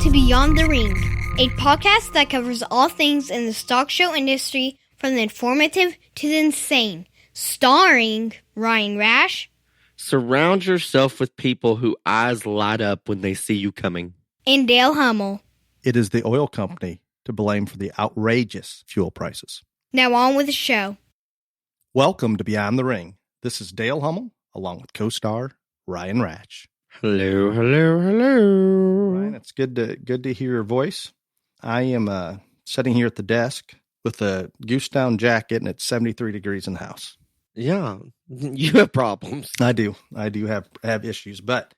to Beyond the Ring, a podcast that covers all things in the stock show industry from the informative to the insane. Starring Ryan Rash. Surround yourself with people whose eyes light up when they see you coming. And Dale Hummel. It is the oil company to blame for the outrageous fuel prices. Now on with the show. Welcome to Beyond the Ring. This is Dale Hummel, along with co-star Ryan Rash. Hello, hello, hello. Ryan, it's good to hear your voice. I am sitting here at the desk with a goose down jacket, and it's 73 degrees in the house. Yeah, you have problems. I do have issues, but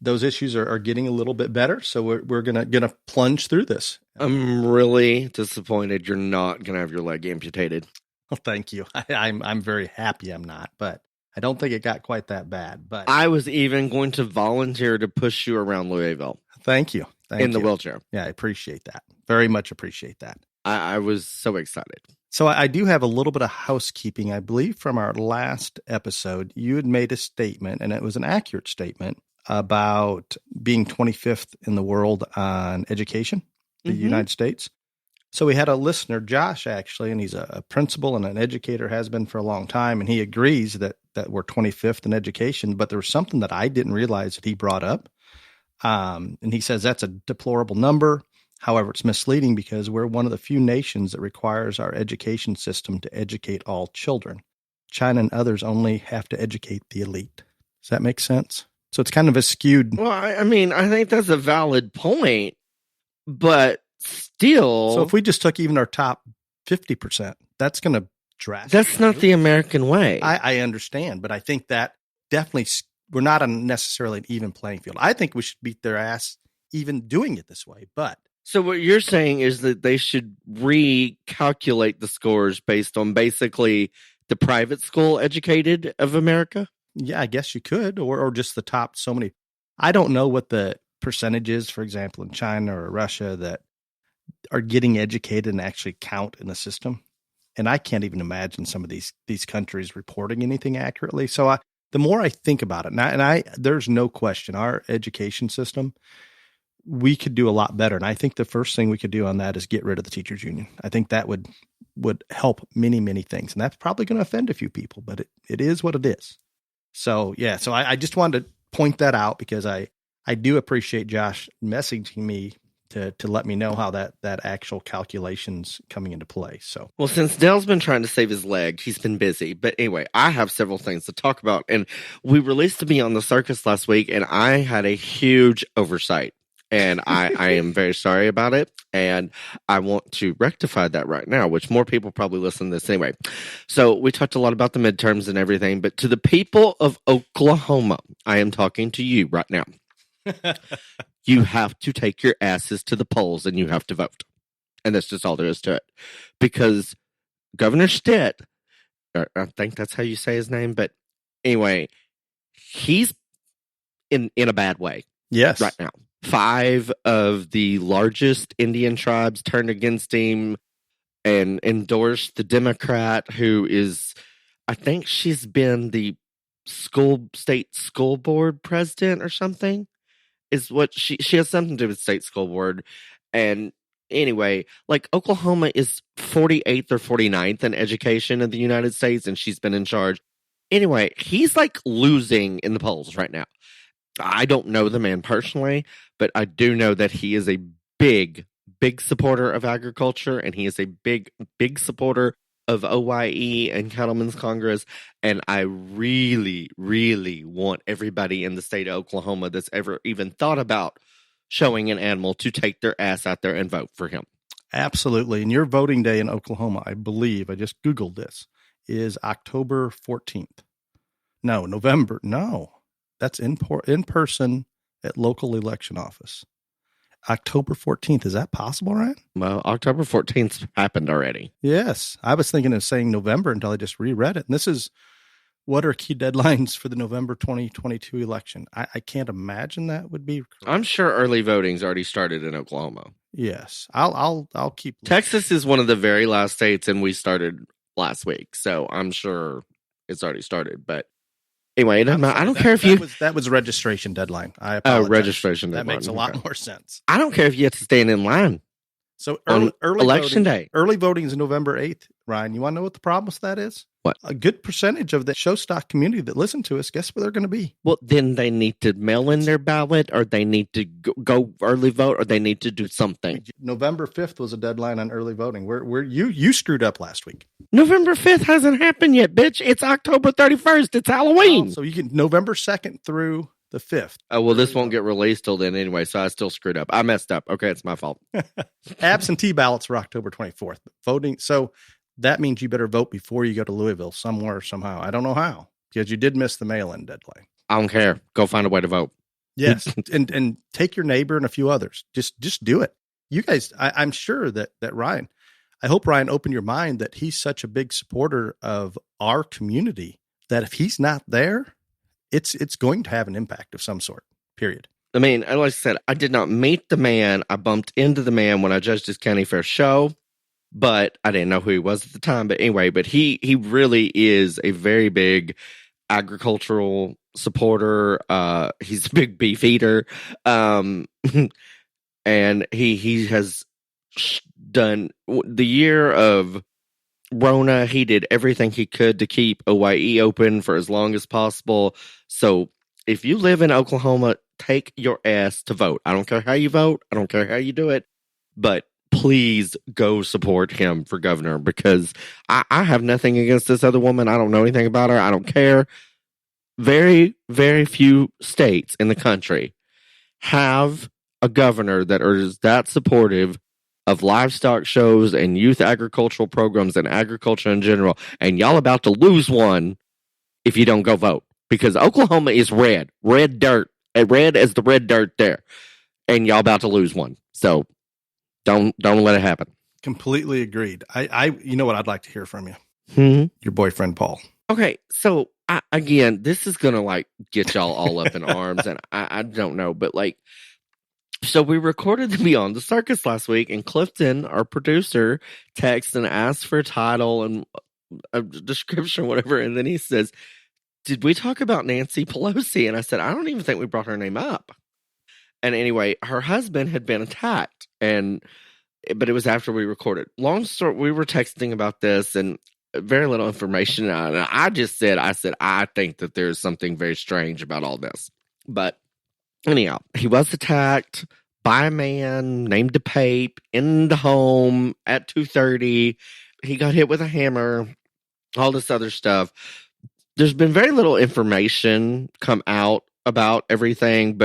those issues are getting a little bit better. So we're gonna plunge through this. I'm really disappointed you're not gonna have your leg amputated. Well, thank you. I'm very happy I'm not, but I don't think it got quite that bad. But I was even going to volunteer to push you around Louisville. Thank you. In the wheelchair. Yeah, I appreciate that. Very much appreciate that. I was so excited. So I do have a little bit of housekeeping. I believe from our last episode, you had made a statement, and it was an accurate statement, about being 25th in the world on education, the United States. So we had a listener, Josh, actually, and he's a principal and an educator, has been for a long time, and he agrees that we're 25th in education. But there was something that I didn't realize that he brought up, and he says that's a deplorable number. However, it's misleading because we're one of the few nations that requires our education system to educate all children. China and others only have to educate the elite. Does that make sense? So it's kind of a skewed. Well, I mean, I think that's a valid point, but still. So if we just took even our top 50%, that's going to drastically. That's not the American way. I understand, but I think that definitely we're not on necessarily an even playing field. I think we should beat their ass even doing it this way, but. So what you're saying is that they should recalculate the scores based on basically the private school educated of America? Yeah, I guess you could, or just the top so many. I don't know what the percentage is, for example, in China or Russia that are getting educated and actually count in the system. And I can't even imagine some of these countries reporting anything accurately. So the more I think about it, and there's no question, our education system, we could do a lot better. And I think the first thing we could do on that is get rid of the teachers union. I think that would help many, many things. And that's probably going to offend a few people, but it is what it is. So, yeah. So I just wanted to point that out because I do appreciate Josh messaging me to let me know how that actual calculation's coming into play. So, well, since Dale's been trying to save his leg, he's been busy. But anyway, I have several things to talk about. And we released to be on the circus last week, and I had a huge oversight. And I am very sorry about it. And I want to rectify that right now, which more people probably listen to this anyway. So we talked a lot about the midterms and everything, but to the people of Oklahoma, I am talking to you right now. You have to take your asses to the polls and you have to vote. And that's just all there is to it. Because Governor Stitt, I think that's how you say his name, but anyway, he's in a bad way. Yes. Right now. 5 of the largest Indian tribes turned against him and endorsed the Democrat who is, I think she's been the state school board president or something, is what she has something to do with state school board. And anyway, like Oklahoma is 48th or 49th in education in the United States, and she's been in charge. Anyway, he's like losing in the polls right now. I don't know the man personally, but I do know that he is a big, big supporter of agriculture, and he is a big, big supporter of OYE and Cattlemen's Congress. And I really, really want everybody in the state of Oklahoma that's ever even thought about showing an animal to take their ass out there and vote for him. Absolutely. And your voting day in Oklahoma, I believe, I just Googled this, is October 14th. No, November. No. That's in person at local election office. October 14th. Is that possible, Ryan? Well, October 14th happened already. Yes. I was thinking of saying November until I just reread it. And this is what are key deadlines for the November 2022 election. I can't imagine that would be correct. I'm sure early voting's already started in Oklahoma. Yes. I'll keep. Texas is one of the very last states, and we started last week. So I'm sure it's already started, but Anyway, I don't care if you... That was a registration deadline. I apologize. Oh, registration deadline. That makes a lot more sense. I don't care if you have to stand in line. So early election day. Early voting is November 8th. Ryan, you want to know what the problem with that is? What? A good percentage of the show stock community that listen to us, guess where they're going to be? Well, then they need to mail in their ballot, or they need to go early vote, or they need to do something. November 5th was a deadline on early voting. You screwed up last week. November 5th hasn't happened yet, bitch. It's October 31st. It's Halloween. Oh, so you can November 2nd through the 5th. Oh, well, this won't get released till then anyway, so I still screwed up. I messed up. Okay, it's my fault. Absentee ballots were October 24th. Voting, so that means you better vote before you go to Louisville somewhere, somehow. I don't know how, because you did miss the mail-in deadline. I don't care. Go find a way to vote. Yes, and take your neighbor and a few others. Just do it. You guys, I'm sure that Ryan, I hope Ryan opened your mind that he's such a big supporter of our community that if he's not there, it's going to have an impact of some sort, period. I mean, like I said, I did not meet the man. I bumped into the man when I judged his county fair show, but I didn't know who he was at the time. But anyway, he really is a very big agricultural supporter. He's a big beef eater. And he has done the year of Rona. He did everything he could to keep OYE open for as long as possible. So if you live in Oklahoma, take your ass to vote. I don't care how you vote. I don't care how you do it, but please go support him for governor, because I have nothing against this other woman. I don't know anything about her. I don't care. Very, very few states in the country have a governor that is that supportive of livestock shows and youth agricultural programs and agriculture in general. And y'all about to lose one if you don't go vote, because Oklahoma is red dirt, red as the red dirt there. And y'all about to lose one. So don't let it happen. Completely agreed. You know what I'd like to hear from you? Your boyfriend, Paul. Okay. So again, this is going to get y'all all up in arms, and I don't know, but so we recorded the Beyond the Circus last week, and Clifton, our producer, texted and asked for a title and a description or whatever. And then he says, "Did we talk about Nancy Pelosi?" And I said, "I don't even think we brought her name up." And anyway, her husband had been attacked, but it was after we recorded. Long story, we were texting about this and very little information. And I just said, I think that there's something very strange about all this. But anyhow, he was attacked by a man named DePape in the home at 2:30. He got hit with a hammer, all this other stuff. There's been very little information come out about everything,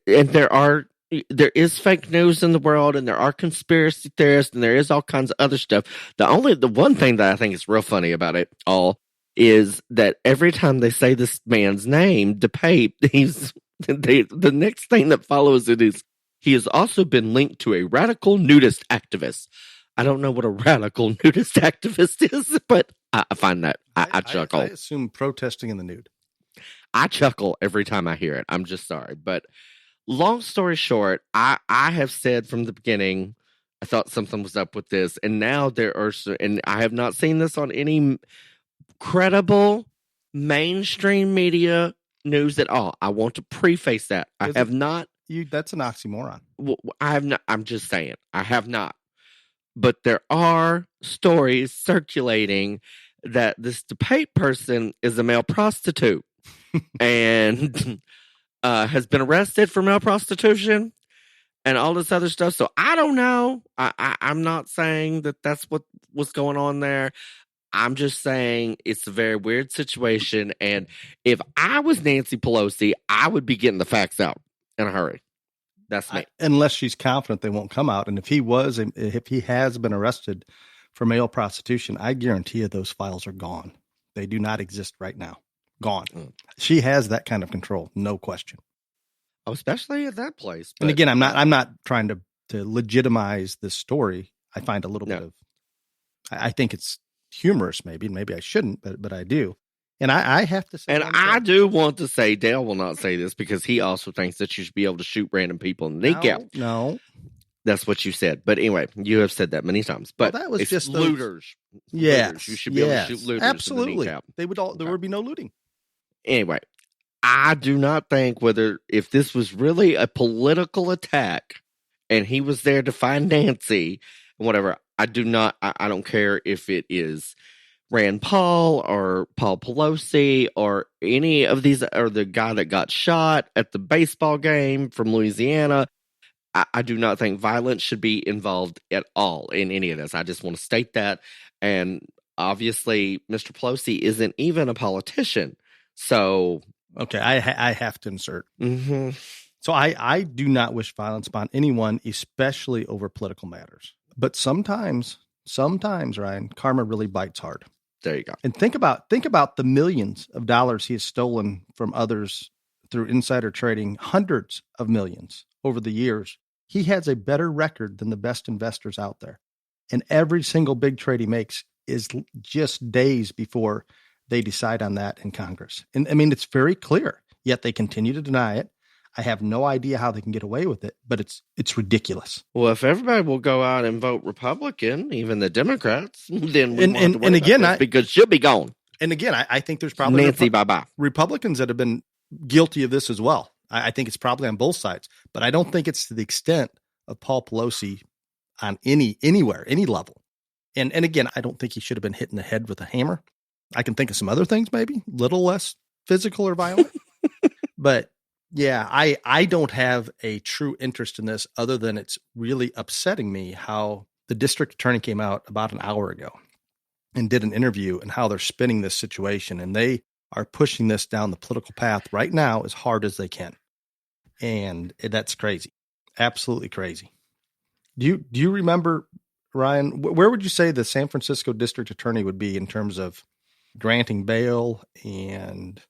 and there is fake news in the world, and there are conspiracy theorists, and there is all kinds of other stuff. The one thing that I think is real funny about it all is that every time they say this man's name, DePape, the next thing that follows it is he has also been linked to a radical nudist activist. I don't know what a radical nudist activist is, but I find that I chuckle. I assume protesting in the nude. I chuckle every time I hear it. I'm just sorry. But long story short, I have said from the beginning, I thought something was up with this. And now and I have not seen this on any credible mainstream media news at all. I want to preface that. That's an oxymoron. I have not. I'm just saying. I have not. But there are stories circulating that this DePape person is a male prostitute and has been arrested for male prostitution and all this other stuff. So I don't know. I'm not saying that that's what was going on there. I'm just saying it's a very weird situation. And if I was Nancy Pelosi, I would be getting the facts out in a hurry. That's me. Unless she's confident they won't come out. And if he has been arrested for male prostitution, I guarantee you those files are gone. They do not exist right now. Gone. She has that kind of control, no question. Oh, especially at that place. And again, I'm not trying to legitimize this story. I find a little bit of, I think it's humorous, maybe I shouldn't, but I do. And I have to say, and I do want to say, Dale will not say this because he also thinks that you should be able to shoot random people in the kneecap. No, that's what you said. But anyway, you have said that many times. But that was just looters. Yes, looters. You should be able to shoot looters. Absolutely. In the kneecap. There would be no looting. Anyway, I do not think if this was really a political attack and he was there to find Nancy and whatever, I don't care if it is Rand Paul or Paul Pelosi or any of these, or the guy that got shot at the baseball game from Louisiana. I do not think violence should be involved at all in any of this. I just want to state that. And obviously, Mr. Pelosi isn't even a politician. So, okay, I have to insert. Mm-hmm. So I do not wish violence upon anyone, especially over political matters. But sometimes, Ryan, karma really bites hard. There you go. And think about the millions of dollars he has stolen from others through insider trading, hundreds of millions over the years. He has a better record than the best investors out there. And every single big trade he makes is just days before they decide on that in Congress. And I mean, it's very clear, yet they continue to deny it. I have no idea how they can get away with it, but it's ridiculous. Well, if everybody will go out and vote Republican, even the Democrats, then because she'll be gone. And again, I think there's probably Nancy, bye-bye. Republicans that have been guilty of this as well. I think it's probably on both sides, but I don't think it's to the extent of Paul Pelosi on anywhere, any level. And again, I don't think he should have been hit in the head with a hammer. I can think of some other things, maybe a little less physical or violent, but yeah, I don't have a true interest in this other than it's really upsetting me how the district attorney came out about an hour ago and did an interview and how they're spinning this situation. And they are pushing this down the political path right now as hard as they can. And that's crazy. Absolutely crazy. Do you remember, Ryan, where would you say the San Francisco district attorney would be in terms of granting bail? And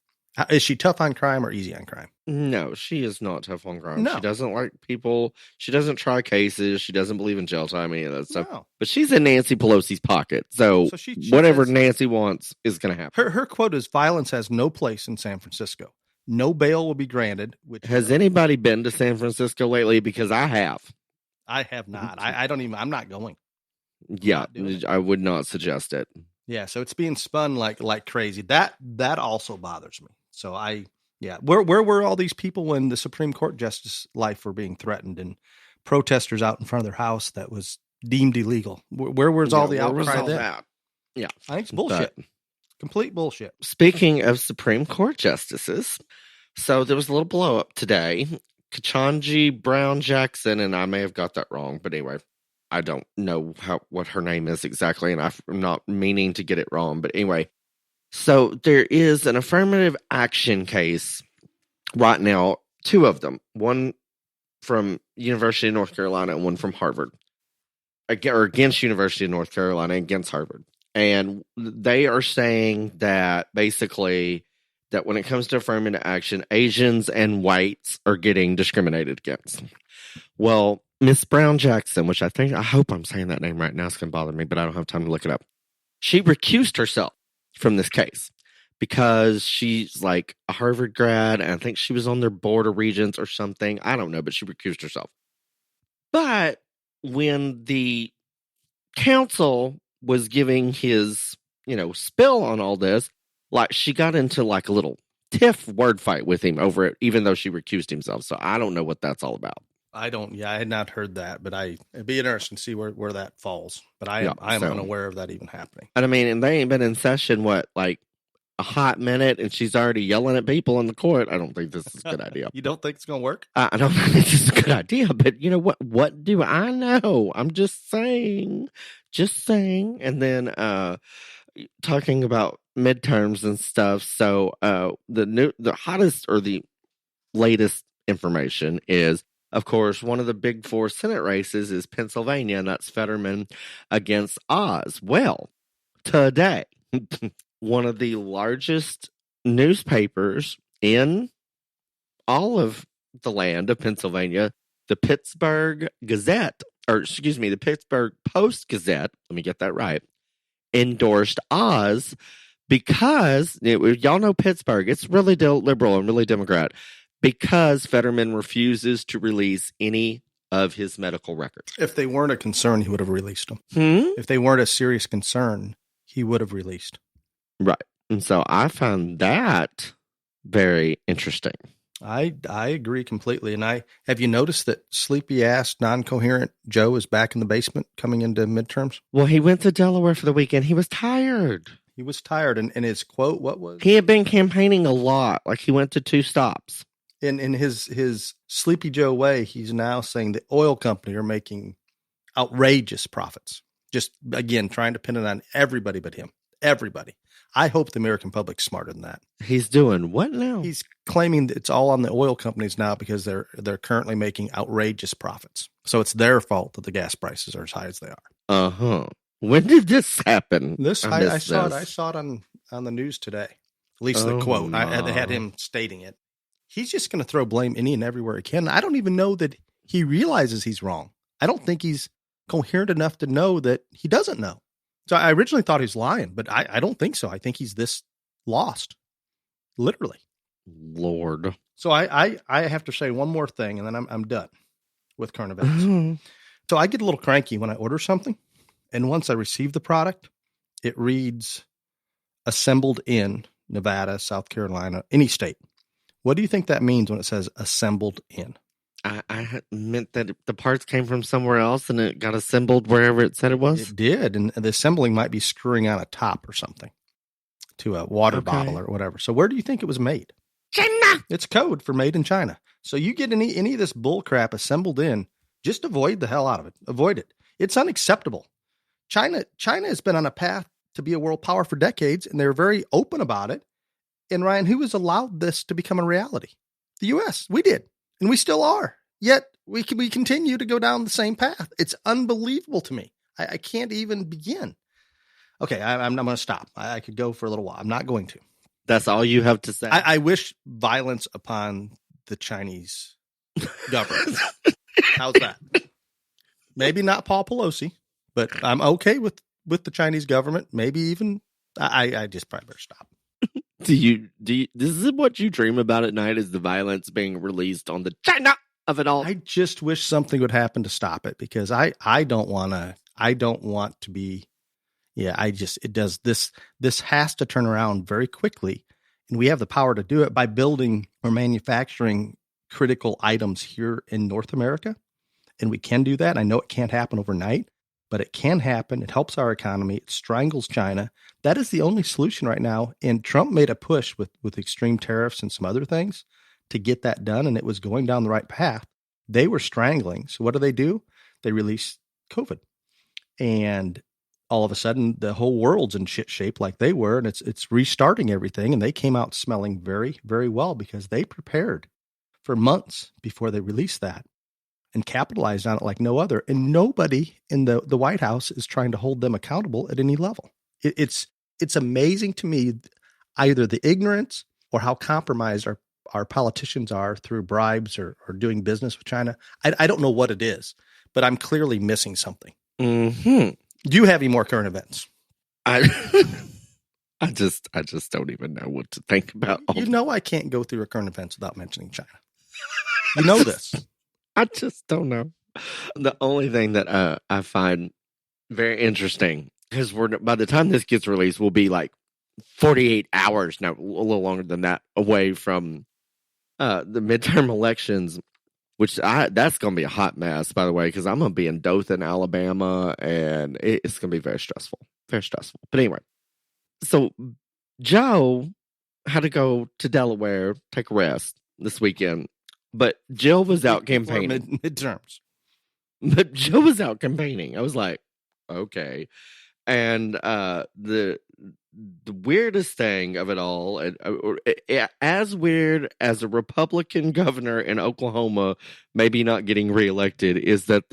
is she tough on crime or easy on crime? No, she is not tough on crime. No. She doesn't like people. She doesn't try cases. She doesn't believe in jail time, any of that stuff. No. But she's in Nancy Pelosi's pocket. So she whatever Nancy wants is going to happen. Her quote is, violence has no place in San Francisco. No bail will be granted. Has anybody been to San Francisco lately? Because I have. I have not. I'm not going. Yeah, I would not suggest it. Yeah, so it's being spun like crazy. That also bothers me. So where were all these people when the Supreme Court justice life were being threatened and protesters out in front of their house that was deemed illegal? Where was all the outcry then? Yeah, I think it's bullshit. Complete bullshit. Speaking of Supreme Court justices, so there was a little blow up today. Ketanji Brown Jackson, and I may have got that wrong, but anyway, I don't know what her name is exactly, and I'm not meaning to get it wrong, but anyway. So there is an affirmative action case right now, two of them, one from University of North Carolina and one from Harvard, or against University of North Carolina, against Harvard. And they are saying that basically that when it comes to affirmative action, Asians and whites are getting discriminated against. Well, Miss Brown Jackson, which I hope I'm saying that name right now, it's going to bother me, but I don't have time to look it up. She recused herself from this case because she's like a Harvard grad, and I think she was on their board of regents or something. I don't know, but she recused herself. But when the counsel was giving his, spill on all this, like she got into like a little tiff word fight with him over it, even though she recused himself. So I don't know what that's all about. I had not heard that, but it'd be interesting to see where that falls. But I am unaware of that even happening. And I mean, and they ain't been in session, like a hot minute, and she's already yelling at people in the court. I don't think this is a good idea. You don't think it's going to work? I don't think this is a good idea, but you know what? What do I know? I'm just saying. And then talking about midterms and stuff. So the hottest or the latest information is, of course, one of the big four Senate races is Pennsylvania, and that's Fetterman against Oz. Well, today, one of the largest newspapers in all of the land of Pennsylvania, the Pittsburgh Post-Gazette, let me get that right, endorsed Oz because, y'all know Pittsburgh, it's really liberal and really Democrat, because Fetterman refuses to release any of his medical records. If they weren't a concern, he would have released them. If they weren't a serious concern, he would have released. Right. And so I found that very interesting. I agree completely. And have you noticed that sleepy ass, non-coherent Joe is back in the basement coming into midterms? Well, he went to Delaware for the weekend. He was tired. He was tired. And his quote, what was? He had been campaigning a lot. Like he went to 2 stops. In his sleepy Joe way, he's now saying the oil company are making outrageous profits. Just, again, trying to pin it on everybody but him. Everybody. I hope the American public's smarter than that. He's doing what now? He's claiming that it's all on the oil companies now because they're currently making outrageous profits. So it's their fault that the gas prices are as high as they are. Uh-huh. When did this happen? I saw it. I saw it on the news today. At least the quote. I had him stating it. He's just going to throw blame any and everywhere he can. I don't even know that he realizes he's wrong. I don't think he's coherent enough to know that he doesn't know. So I originally thought he was lying, but I don't think so. I think he's this lost, literally. Lord. So I have to say one more thing, and then I'm done with current events. So I get a little cranky when I order something, and once I receive the product, it reads assembled in Nevada, South Carolina, any state. What do you think that means when it says assembled in? I meant that the parts came from somewhere else and it got assembled wherever it said it was? It did, and the assembling might be screwing on a top or something to a water bottle or whatever. So where do you think it was made? China! It's code for made in China. So you get any of this bull crap assembled in, just avoid the hell out of it. Avoid it. It's unacceptable. China has been on a path to be a world power for decades, and they're very open about it. And Ryan, who has allowed this to become a reality? The U.S. We did, and we still are. Yet we continue to go down the same path. It's unbelievable to me. I can't even begin. Okay, I'm going to stop. I could go for a little while. I'm not going to. That's all you have to say? I wish violence upon the Chinese government. How's that? Maybe not Paul Pelosi, but I'm okay with the Chinese government. Maybe even I just probably better stop. Do you this is what you dream about at night, is the violence being released on the China of it all? I just wish something would happen to stop it, because I don't want to be, this has to turn around very quickly, and we have the power to do it by building or manufacturing critical items here in North America. And we can do that. I know it can't happen overnight, but it can happen. It helps our economy. It strangles China. That is the only solution right now. And Trump made a push with extreme tariffs and some other things to get that done. And it was going down the right path. They were strangling. So what do? They release COVID. And all of a sudden, the whole world's in shit shape like they were. And it's restarting everything. And they came out smelling very, very well, because they prepared for months before they released that and capitalized on it like no other. And nobody in the White House is trying to hold them accountable at any level. It's amazing to me, either the ignorance or how compromised our politicians are through bribes or doing business with China. I don't know what it is, but I'm clearly missing something. Mm-hmm. Do you have any more current events? I just don't even know what to think about. I can't go through a current events without mentioning China. You know this. I just don't know. The only thing that I find very interesting, because by the time this gets released, we'll be like 48 hours, no, a little longer than that, away from the midterm elections, which that's going to be a hot mess, by the way, because I'm going to be in Dothan, Alabama, and it's going to be very stressful. Very stressful. But anyway, so Joe had to go to Delaware, take a rest this weekend. But Jill was out campaigning. Midterms. But Jill was out campaigning. I was like, okay. And the weirdest thing of it all, as weird as a Republican governor in Oklahoma maybe not getting reelected, is that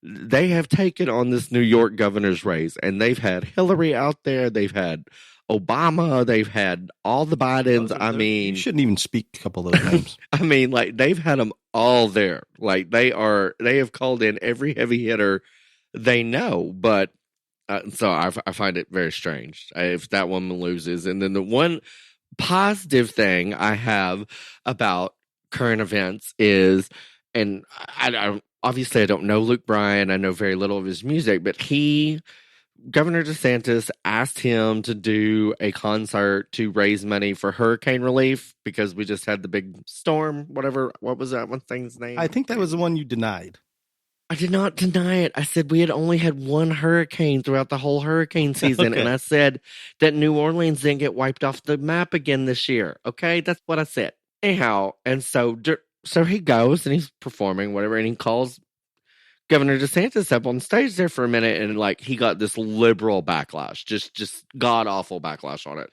they have taken on this New York governor's race. And they've had Hillary out there. They've had Obama, they've had all the Bidens. You shouldn't even speak a couple of those names. I mean, like, they've had them all there. Like, they have called in every heavy hitter they know. But so I find it very strange if that woman loses. And then the one positive thing I have about current events is, and I obviously I don't know Luke Bryan. I know very little of his music, but he Governor DeSantis asked him to do a concert to raise money for hurricane relief because we just had the big storm, whatever. What was that one thing's name? I think that was the one you denied. I did not deny it. I said we had only had one hurricane throughout the whole hurricane season. Okay. And I said that New Orleans didn't get wiped off the map again this year. Okay, that's what I said. Anyhow, and so he goes and he's performing, whatever, and he calls Governor DeSantis up on stage there for a minute, and like he got this liberal backlash, just god awful backlash on it,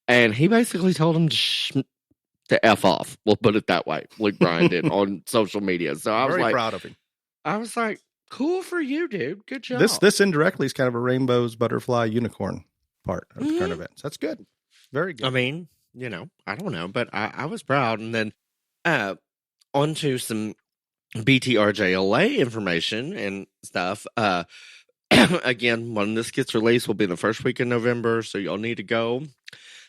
and he basically told him to F off. We'll put it that way. Luke Bryan did on social media. So I was Very like, proud of him. I was like, cool for you, dude. Good job. This indirectly is kind of a rainbows, butterfly, unicorn part of the current events. That's good. Very good. I mean, I don't know, but I was proud. And then on to some BTRJLA information and stuff. Again, when this gets released will be the first week in November, so y'all need to go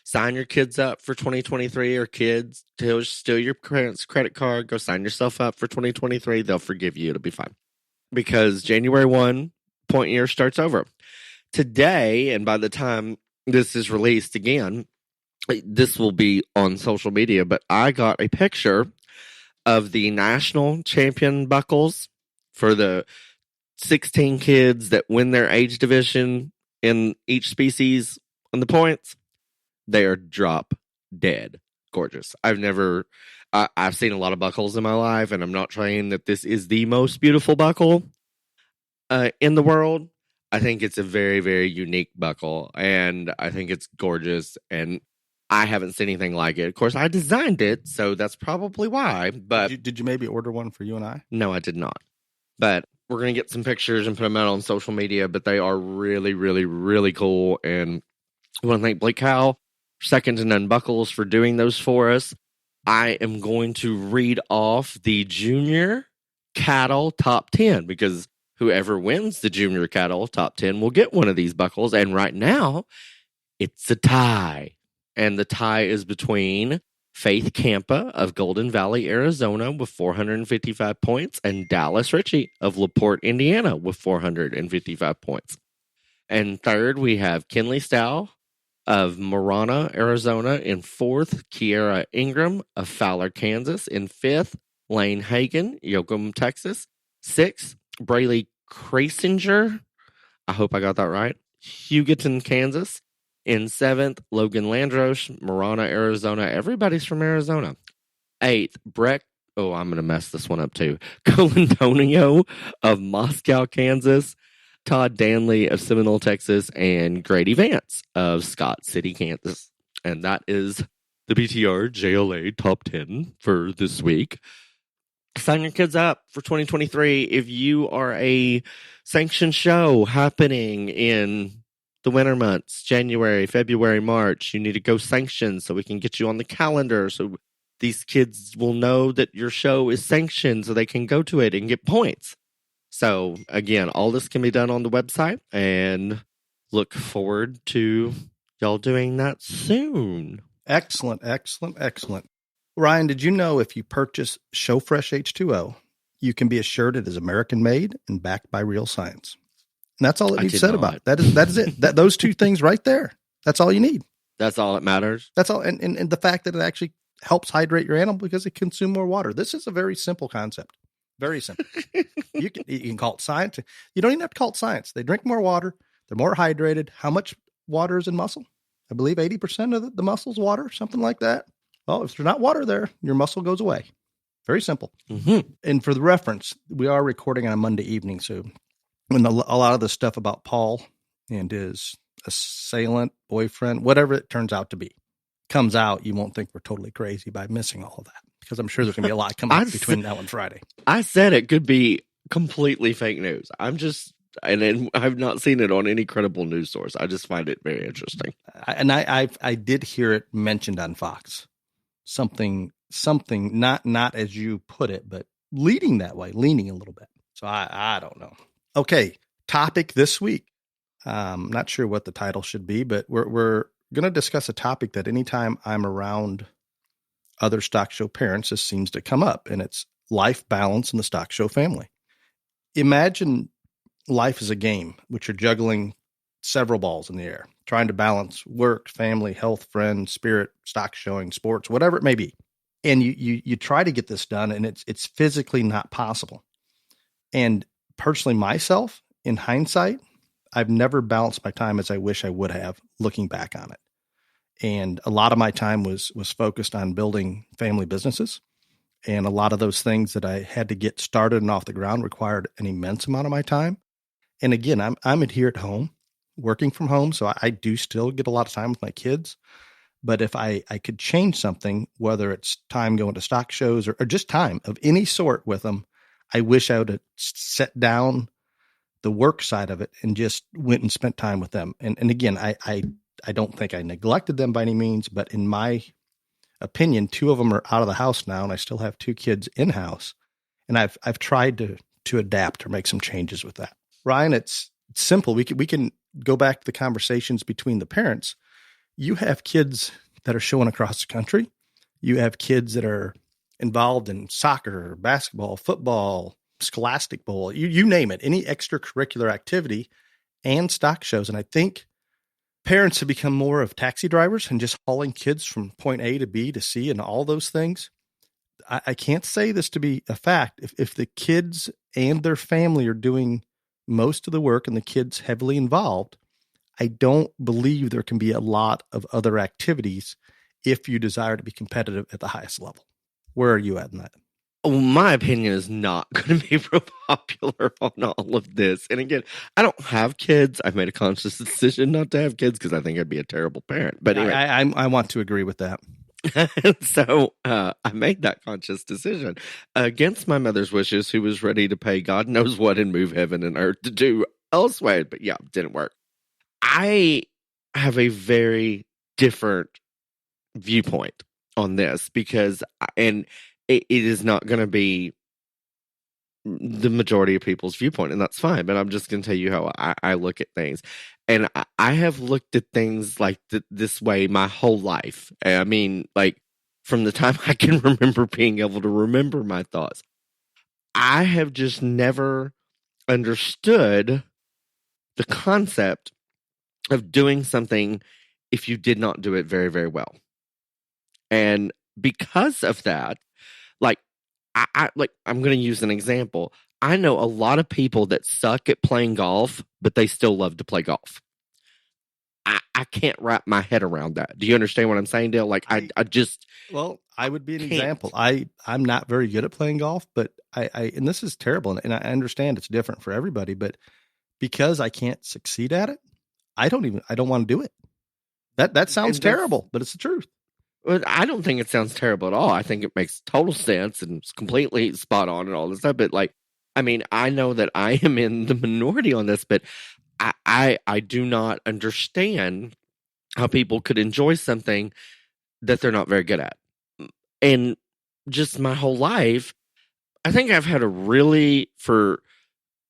sign your kids up for 2023, or kids steal your parents' credit card, go sign yourself up for 2023. They'll forgive you. It'll be fine. Because January 1, point year starts over. Today, and by the time this is released again, this will be on social media, but I got a picture of the national champion buckles for the 16 kids that win their age division in each species on the points. They are drop dead gorgeous. I've seen a lot of buckles in my life, and I'm not saying that this is the most beautiful buckle in the world. I think it's a very, very unique buckle, and I think it's gorgeous, and I haven't seen anything like it. Of course, I designed it, so that's probably why. But did you maybe order one for you and I? No, I did not. But we're going to get some pictures and put them out on social media, but they are really, really, really cool. And I want to thank Blake Howe, Second to None Buckles, for doing those for us. I am going to read off the Junior Cattle Top 10, because whoever wins the Junior Cattle Top 10 will get one of these buckles. And right now, it's a tie. And the tie is between Faith Campa of Golden Valley, Arizona, with 455 points, and Dallas Ritchie of LaPorte, Indiana, with 455 points. And third, we have Kinley Stow of Marana, Arizona, in fourth. Kiera Ingram of Fowler, Kansas, in fifth. Lane Hagan, Yoakum, Texas. Sixth, Brayley Krasinger, I hope I got that right, Hugoton, Kansas. In seventh, Logan Landroche, Marana, Arizona. Everybody's from Arizona. Eighth, Breck. Oh, I'm going to mess this one up too. Colantonio of Moscow, Kansas. Todd Danley of Seminole, Texas. And Grady Vance of Scott City, Kansas. And that is the BTR JLA Top 10 for this week. Sign your kids up for 2023. If you are a sanctioned show happening in the winter months, January, February, March, you need to go sanctioned so we can get you on the calendar, so these kids will know that your show is sanctioned so they can go to it and get points. So again, all this can be done on the website, and look forward to y'all doing that soon. Excellent, excellent, excellent. Ryan, did you know if you purchase ShowFresh H2O, you can be assured it is American made and backed by real science? And that's all it needs said about it. That is it. Those two things right there. That's all you need. That's all that matters. That's all. And the fact that it actually helps hydrate your animal because it consumes more water. This is a very simple concept. Very simple. You can call it science. You don't even have to call it science. They drink more water. They're more hydrated. How much water is in muscle? I believe 80% of the muscle's water, something like that. Well, if there's not water there, your muscle goes away. Very simple. Mm-hmm. And for the reference, we are recording on a Monday evening, so when a lot of the stuff about Paul and his assailant, boyfriend, whatever it turns out to be, comes out, you won't think we're totally crazy by missing all of that, because I'm sure there's going to be a lot coming up between now and Friday. I said it could be completely fake news. And I've not seen it on any credible news source. I just find it very interesting. I did hear it mentioned on Fox. Something not as you put it, but leaning that way, leaning a little bit. So I don't know. Okay, topic this week. Not sure what the title should be, but we're going to discuss a topic that anytime I'm around other stock show parents, this seems to come up, and it's life balance in the stock show family. Imagine life is a game, which you're juggling several balls in the air, trying to balance work, family, health, friends, spirit, stock showing, sports, whatever it may be. And you try to get this done, and it's physically not possible. And personally, myself, in hindsight, I've never balanced my time as I wish I would have, looking back on it. And a lot of my time was focused on building family businesses. And a lot of those things that I had to get started and off the ground required an immense amount of my time. And again, I'm here at home, working from home, so I do still get a lot of time with my kids. But if I could change something, whether it's time going to stock shows or just time of any sort with them, I wish I would have set down the work side of it and just went and spent time with them. And again, I don't think I neglected them by any means, but in my opinion, 2 of them are out of the house now, and I still have 2 kids in-house. And I've tried to adapt or make some changes with that. Ryan, it's simple. We can go back to the conversations between the parents. You have kids that are showing across the country. You have kids that are involved in soccer, basketball, football, scholastic bowl, you name it, any extracurricular activity and stock shows. And I think parents have become more of taxi drivers and just hauling kids from point A to B to C and all those things. I can't say this to be a fact. If the kids and their family are doing most of the work and the kids heavily involved, I don't believe there can be a lot of other activities if you desire to be competitive at the highest level. Where are you at in that? Well, my opinion is not going to be real popular on all of this. And again, I don't have kids. I've made a conscious decision not to have kids because I think I'd be a terrible parent. But anyway, I want to agree with that. So I made that conscious decision against my mother's wishes, who was ready to pay God knows what and move heaven and earth to do elsewhere. But yeah, it didn't work. I have a very different viewpoint on this because, and it is not going to be the majority of people's viewpoint, and that's fine. But I'm just going to tell you how I look at things. And I have looked at things like this way my whole life. I mean, like from the time I can remember being able to remember my thoughts. I have just never understood the concept of doing something if you did not do it very, very well. And because of that, like, I'm going to use an example. I know a lot of people that suck at playing golf, but they still love to play golf. I can't wrap my head around that. Do you understand what I'm saying, Dale? Like, I just... Well, I would be an example. I'm not very good at playing golf, but I and this is terrible, and I understand it's different for everybody, but because I can't succeed at it, I don't want to do it. That sounds terrible, but it's the truth. I don't think it sounds terrible at all. I think it makes total sense and it's completely spot on and all this stuff. But like, I mean, I know that I am in the minority on this, but I do not understand how people could enjoy something that they're not very good at. And just my whole life, I think I've had for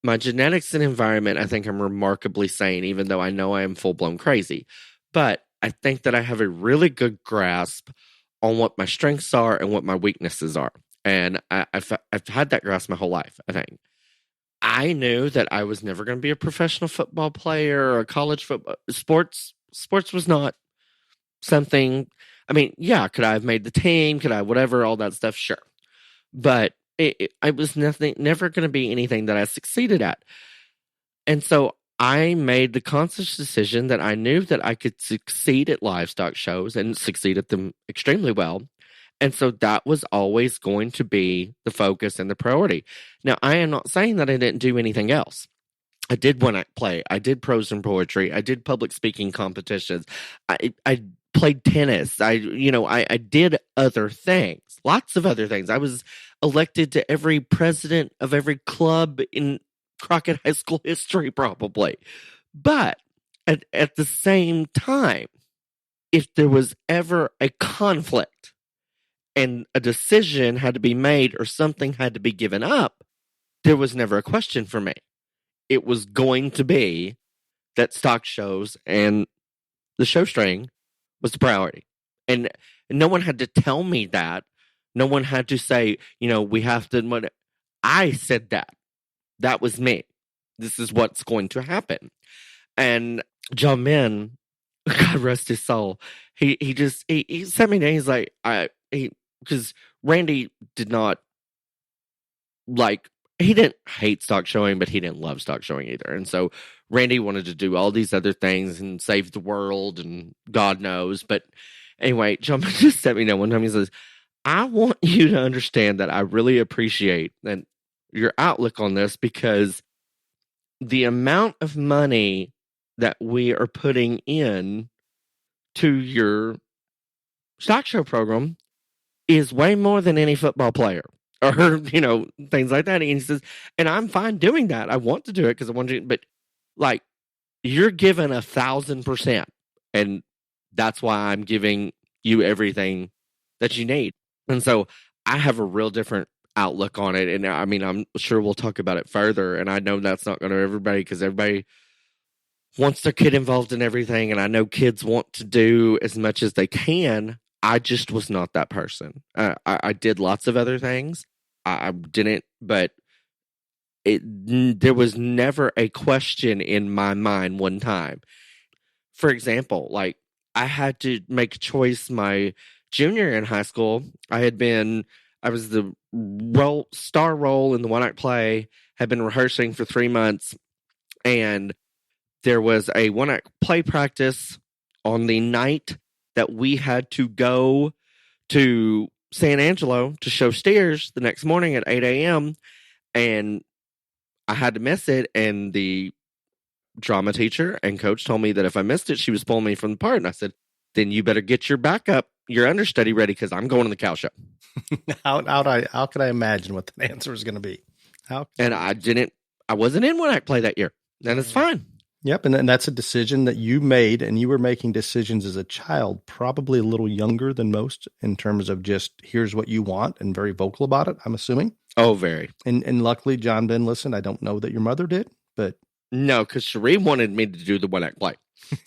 my genetics and environment, I think I'm remarkably sane, even though I know I am full-blown crazy. But I think that I have a really good grasp on what my strengths are and what my weaknesses are. And I've had that grasp my whole life, I think. I knew that I was never going to be a professional football player or a college football. Sports was not something. I mean, yeah, could I have made the team? Could I, whatever, all that stuff? Sure. But it was never going to be anything that I succeeded at. And so I made the conscious decision that I knew that I could succeed at livestock shows and succeed at them extremely well. And so that was always going to be the focus and the priority. Now, I am not saying that I didn't do anything else. I did one-act play. I did prose and poetry. I did public speaking competitions. I played tennis. I did other things, lots of other things. I was elected to every president of every club in Crockett High School history, probably. But at the same time, if there was ever a conflict and a decision had to be made or something had to be given up, there was never a question for me. It was going to be that stock shows and the show string was the priority. And no one had to tell me that. No one had to say, we have to. I said that. That was me. This is what's going to happen. And John Min, God rest his soul, he sent me down. He's like, because Randy did not like, he didn't hate stock showing, but he didn't love stock showing either. And so Randy wanted to do all these other things and save the world and God knows. But anyway, John just sent me down one time. He says, I want you to understand that I really appreciate that your outlook on this, because the amount of money that we are putting in to your stock show program is way more than any football player or, things like that. And he says, and I'm fine doing that. I want to do it because I want to, but like, you're given 1,000%. And that's why I'm giving you everything that you need. And so I have a real different outlook on it. And I mean, I'm sure we'll talk about it further. And I know that's not going to everybody, because everybody wants their kid involved in everything. And I know kids want to do as much as they can. I just was not that person. I did lots of other things. I didn't, but there was never a question in my mind one time. For example, like, I had to make a choice my junior in high school. I was the star role in the one act play, had been rehearsing for 3 months, and there was a one act play practice on the night that we had to go to San Angelo to show steers the next morning at 8 a.m. And I had to miss it. And the drama teacher and coach told me that if I missed it, she was pulling me from the part. And I said, then you better get your backup, your understudy ready, because I'm going to the cow show. How could I imagine what the answer was going to be? I wasn't in one act play that year. And it's fine. Yep. And that's a decision that you made, and you were making decisions as a child, probably a little younger than most in terms of just, here's what you want, and very vocal about it, I'm assuming. Oh, very. And luckily, John Ben listened. I don't know that your mother did, but. No, because Cherie wanted me to do the one act play.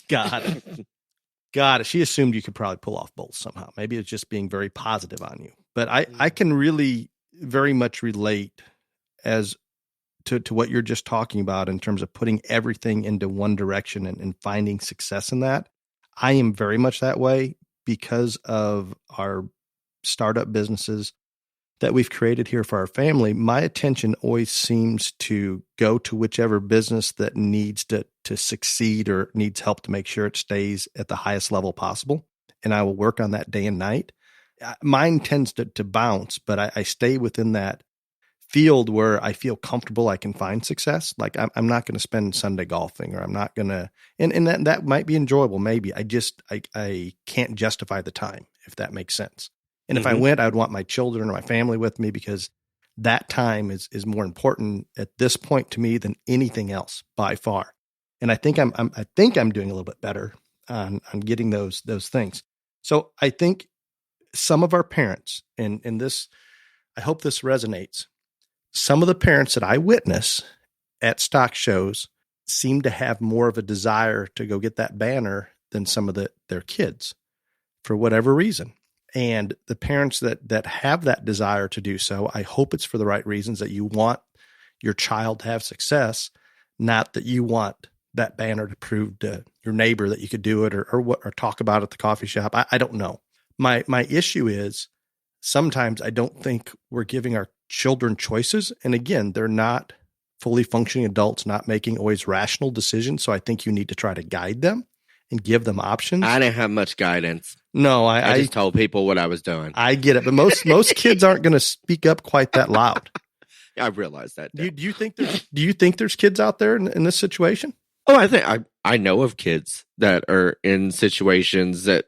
Got it. She assumed you could probably pull off both somehow. Maybe it's just being very positive on you. But I can really very much relate as to what you're just talking about in terms of putting everything into one direction and finding success in that. I am very much that way because of our startup businesses that we've created here for our family. My attention always seems to go to whichever business that needs to succeed or needs help to make sure it stays at the highest level possible. And I will work on that day and night. Mine tends to bounce, but I stay within that field where I feel comfortable I can find success. Like, I'm not going to spend Sunday golfing, or I'm not going to, and that might be enjoyable. Maybe I can't justify the time, if that makes sense. And if I went, I would want my children or my family with me, because that time is more important at this point to me than anything else by far. And I think I'm doing a little bit better on getting those things. So I think some of our parents, and this, I hope this resonates. Some of the parents that I witness at stock shows seem to have more of a desire to go get that banner than some of their kids, for whatever reason. And the parents that have that desire to do so, I hope it's for the right reasons, that you want your child to have success, not that you want that banner to prove to your neighbor that you could do it, or talk about it at the coffee shop. I don't know. My issue is sometimes I don't think we're giving our children choices. And again, they're not fully functioning adults, not making always rational decisions. So I think you need to try to guide them and give them options. I didn't have much guidance. No, I just told people what I was doing. I get it. But most kids aren't going to speak up quite that loud. I realize that. Do you think there's kids out there in this situation? Oh, I know of kids that are in situations that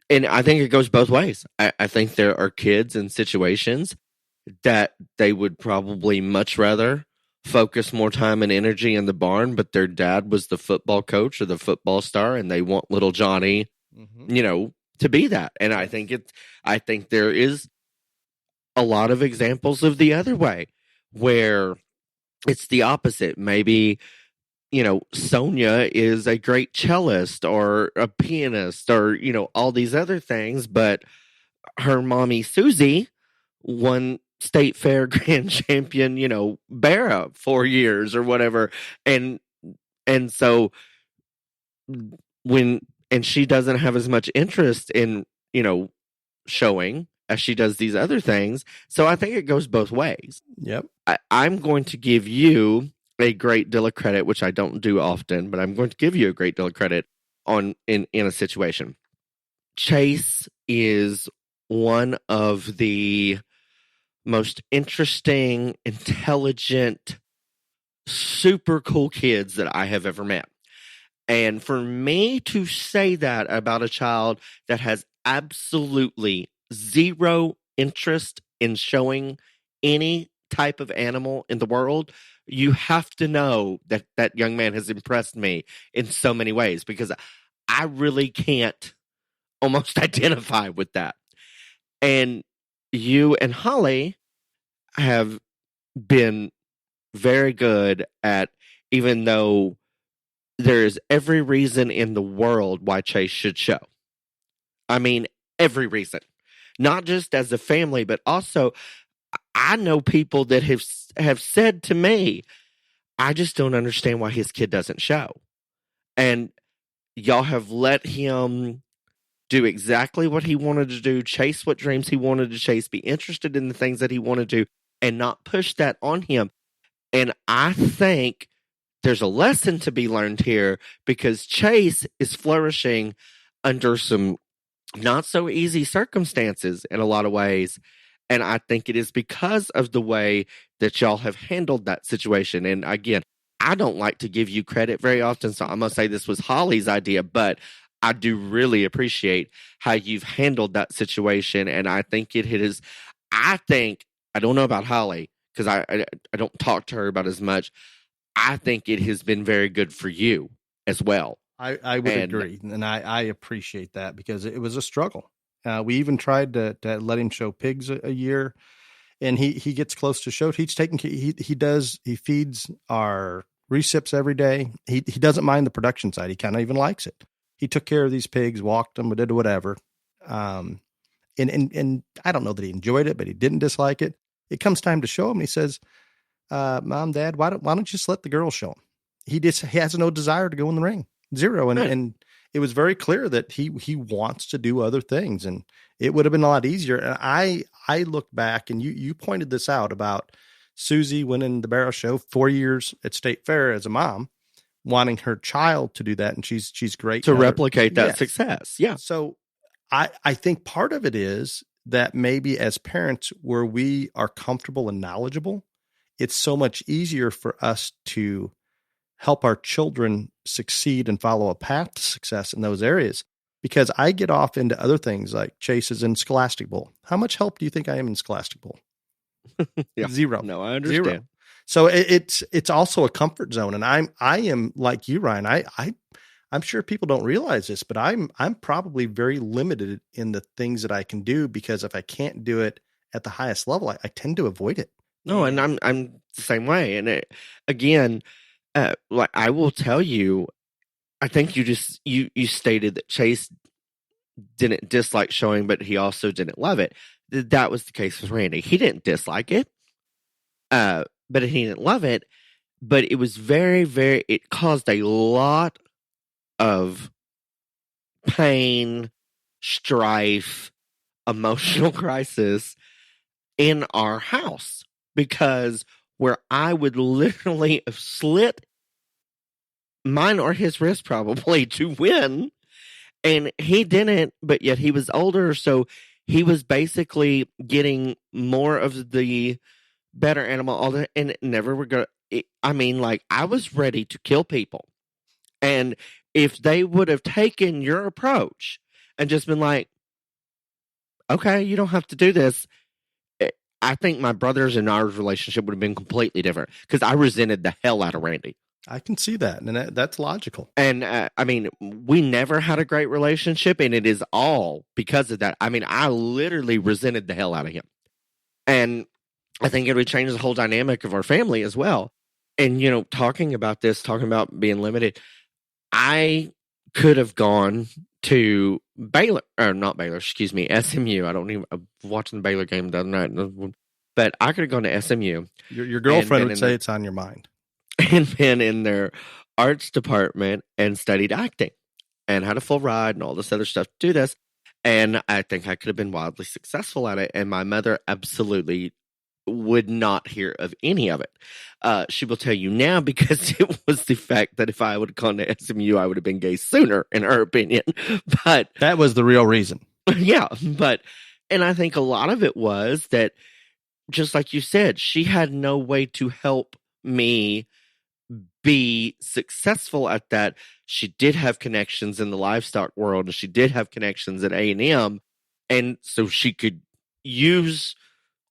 and I think it goes both ways. I think there are kids in situations that they would probably much rather focus more time and energy in the barn, but their dad was the football coach or the football star, and they want little Johnny, to be that. And I think there is a lot of examples of the other way, where it's the opposite. Maybe, Sonia is a great cellist or a pianist or, all these other things, but her mommy, Susie, won state fair grand champion, Barra 4 years or whatever. And so and she doesn't have as much interest in, showing as she does these other things. So I think it goes both ways. Yep. I'm going to give you a great deal of credit, which I don't do often, but I'm going to give you a great deal of credit in a situation. Chase is one of the most interesting, intelligent, super cool kids that I have ever met. And for me to say that about a child that has absolutely zero interest in showing any type of animal in the world, you have to know that that young man has impressed me in so many ways, because I really can't almost identify with that. And you and Holly have been very good at, even though there is every reason in the world why Chase should show. I mean, every reason. Not just as a family, but also I know people that have said to me, I just don't understand why his kid doesn't show. And y'all have let him do exactly what he wanted to do, chase what dreams he wanted to chase, be interested in the things that he wanted to, and not push that on him. And I think there's a lesson to be learned here, because Chase is flourishing under some not so easy circumstances in a lot of ways. And I think it is because of the way that y'all have handled that situation. And again, I don't like to give you credit very often, so I'm going to say this was Holly's idea, but I do really appreciate how you've handled that situation. And I think I don't know about Holly, because I don't talk to her about as much. I think it has been very good for you as well. I would agree. And I appreciate that, because it was a struggle. We even tried to let him show pigs a year, and he gets close to show. He feeds our recips every day. He doesn't mind the production side. He kind of even likes it. He took care of these pigs, walked them, did whatever. And I don't know that he enjoyed it, but he didn't dislike it. It comes time to show him. And he says, Mom, Dad, why don't you just let the girls show him? He has no desire to go in the ring. Zero. And it was very clear that he wants to do other things, and it would have been a lot easier. And I look back, and you pointed this out about Susie winning the barrel show 4 years at State Fair as a mom, wanting her child to do that. And she's great to replicate that success. Yeah. So I think part of it is that maybe as parents, where we are comfortable and knowledgeable, it's so much easier for us to help our children succeed and follow a path to success in those areas. Because I get off into other things, like Chase is in Scholastic Bowl. How much help do you think I am in Scholastic Bowl? Yeah. Zero. No, I understand. Zero. So it's also a comfort zone. And I am like you, Ryan. I'm sure people don't realize this, but I'm probably very limited in the things that I can do, because if I can't do it at the highest level, I tend to avoid it. No, and I'm the same way. And again, like I will tell you, I think you stated that Chase didn't dislike showing, but he also didn't love it. That was the case with Randy. He didn't dislike it, but he didn't love it. But it was very, very. It caused a lot of pain, strife, emotional crisis in our house, because where I would literally have slit mine or his wrist probably to win, and he didn't, but yet he was older, so he was basically getting more of the better animal, and never were going to, I mean, like, I was ready to kill people. And if they would have taken your approach and just been like, okay, you don't have to do this, I think my brothers and our relationship would have been completely different, because I resented the hell out of Randy. I can see that, and that's logical. And I mean, we never had a great relationship, and it is all because of that. I mean, I literally resented the hell out of him. And I think it would change the whole dynamic of our family as well. And, talking about being limited, I could have gone to Baylor, or not Baylor, excuse me, SMU. I'm watching the Baylor game the other night, but I could have gone to SMU. Your girlfriend would say it's on your mind. And been in their arts department and studied acting. and had a full ride and all this other stuff to do this. And I think I could have been wildly successful at it. And my mother absolutely would not hear of any of it. She will tell you now because it was the fact that if I would have gone to SMU, I would have been gay sooner, in her opinion. But that was the real reason. Yeah, and I think a lot of it was that, just like you said, she had no way to help me be successful at that. She did have connections in the livestock world, and she did have connections at A&M, and so she could use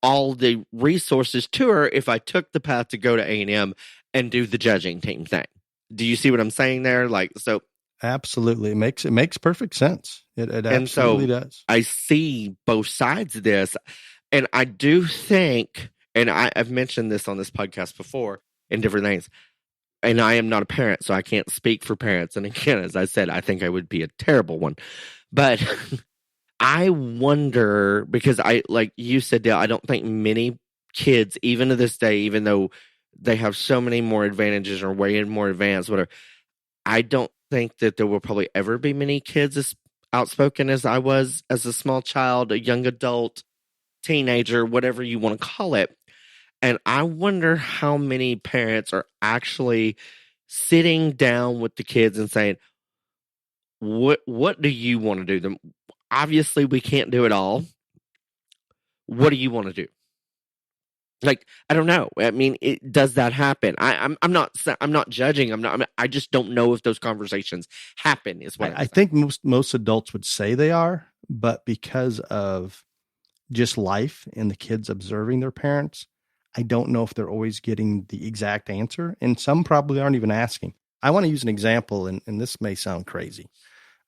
all the resources to her if I took the path to go to A&M and do the judging team thing. Do you see what I'm saying there? So absolutely, it makes perfect sense. It absolutely does. I see both sides of this, and I do think, and I've mentioned this on this podcast before in different things, and I am not a parent, so I can't speak for parents. And again, as I said, I think I would be a terrible one, but I wonder, because like you said, Dale, I don't think many kids, even to this day, even though they have so many more advantages or way more advanced, whatever, I don't think that there will probably ever be many kids as outspoken as I was as a small child, a young adult, teenager, whatever you want to call it. And I wonder how many parents are actually sitting down with the kids and saying, what do you want to do? Obviously, we can't do it all. What do you want to do? Like, I don't know. I mean, does that happen? I'm not judging. I just don't know if those conversations happen. Is what I think most adults would say they are, but because of just life and the kids observing their parents, I don't know if they're always getting the exact answer, and some probably aren't even asking. I want to use an example, and this may sound crazy.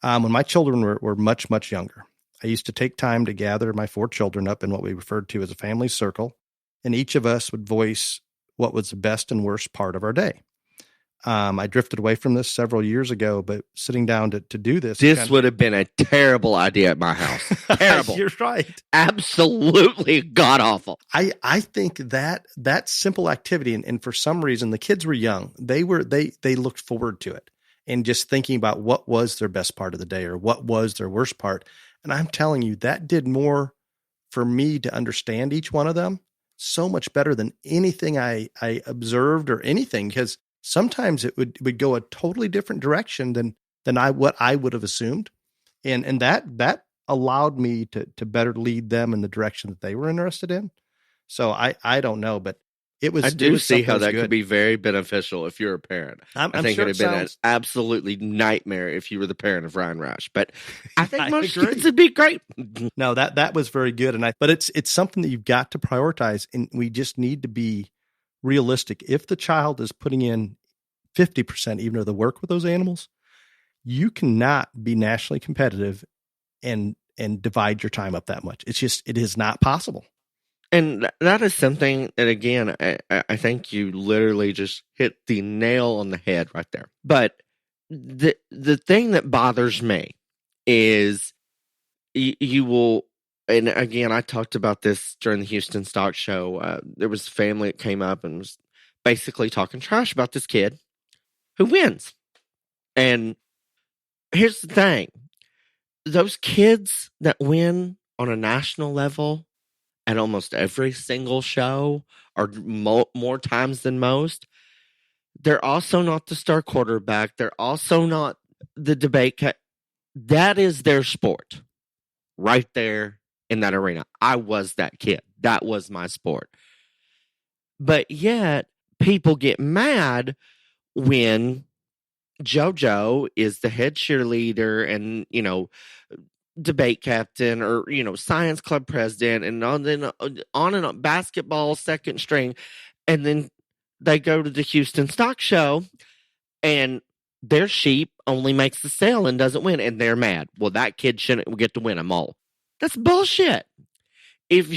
When my children were much, much younger, I used to take time to gather my 4 children up in what we referred to as a family circle, and each of us would voice what was the best and worst part of our day. I drifted away from this several years ago, but sitting down to do this. This would have been a terrible idea at my house. Terrible. You're right. Absolutely god-awful. I think that simple activity, and for some reason, the kids were young. They looked forward to it. And just thinking about what was their best part of the day or what was their worst part. And I'm telling you, that did more for me to understand each one of them so much better than anything I observed or anything, because sometimes it would go a totally different direction than what I would have assumed. And that allowed me to better lead them in the direction that they were interested in. So I don't know, but I do see how that could be very beneficial if you're a parent. I think sure it would have been an absolutely nightmare if you were the parent of Ryan Rash. But I think most kids would be great. No, that was very good. But it's something that you've got to prioritize, and we just need to be realistic. If the child is putting in 50% even of the work with those animals, you cannot be nationally competitive and divide your time up that much. It is not possible. And that is something that, again, I think you literally just hit the nail on the head right there. But the thing that bothers me is you will, and again, I talked about this during the Houston Stock Show. There was a family that came up and was basically talking trash about this kid who wins. And here's the thing. Those kids that win on a national level at almost every single show, or more times than most, they're also not the star quarterback. They're also not the debate. That is their sport right there in that arena. I was that kid. That was my sport. But yet people get mad when JoJo is the head cheerleader and, debate captain or, science club president and on and on basketball second string. And then they go to the Houston Stock Show and their sheep only makes the sale and doesn't win. And they're mad. Well, that kid shouldn't get to win them all. That's bullshit. If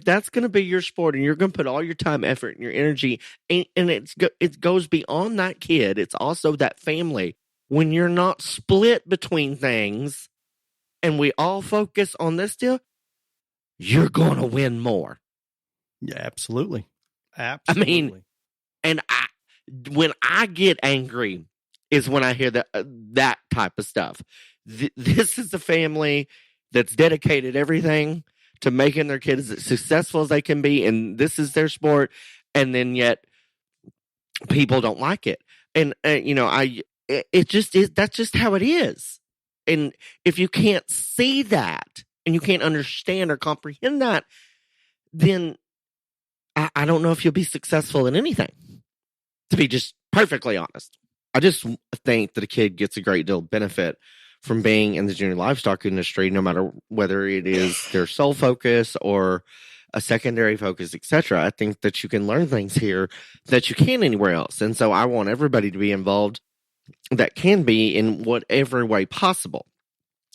that's going to be your sport and you're going to put all your time, effort, and your energy, and it goes beyond that kid, it's also that family. When you're not split between things and we all focus on this deal, you're going to win more. Yeah, absolutely. I mean, and when I get angry, is when I hear that type of stuff. This is a family that's dedicated everything to making their kids as successful as they can be, and this is their sport, and then yet people don't like it. And it just is. That's just how it is. And if you can't see that and you can't understand or comprehend that, then I don't know if you'll be successful in anything, to be just perfectly honest. I just think that a kid gets a great deal of benefit from being in the junior livestock industry, no matter whether it is their sole focus or a secondary focus, etc. I think that you can learn things here that you can't anywhere else. And so I want everybody to be involved that can be in whatever way possible.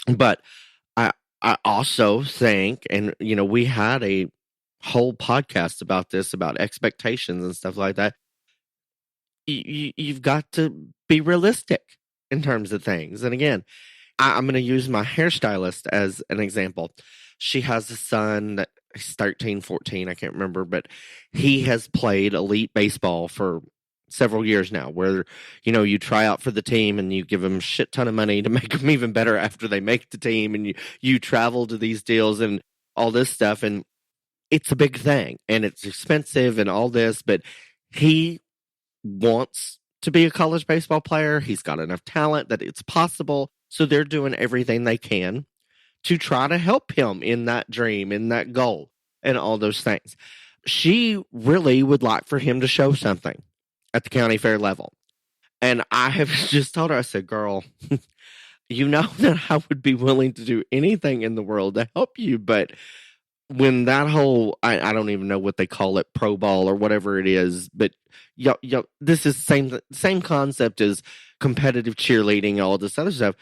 But I also think, and we had a whole podcast about this, about expectations and stuff like that. You've got to be realistic in terms of things. And again, I'm going to use my hairstylist as an example. She has a son that is 13, 14, I can't remember, but he has played elite baseball for several years now, where you try out for the team and you give them a shit ton of money to make them even better after they make the team, and you travel to these deals and all this stuff, and it's a big thing and it's expensive and all this, but he wants to be a college baseball player. He's got enough talent that it's possible, so they're doing everything they can to try to help him in that dream, in that goal, and all those things. She really would like for him to show something at the county fair level. And I have just told her, I said, girl, you know that I would be willing to do anything in the world to help you. But when that whole, I don't even know what they call it, pro ball or whatever it is, but this is same concept as competitive cheerleading, all this other stuff.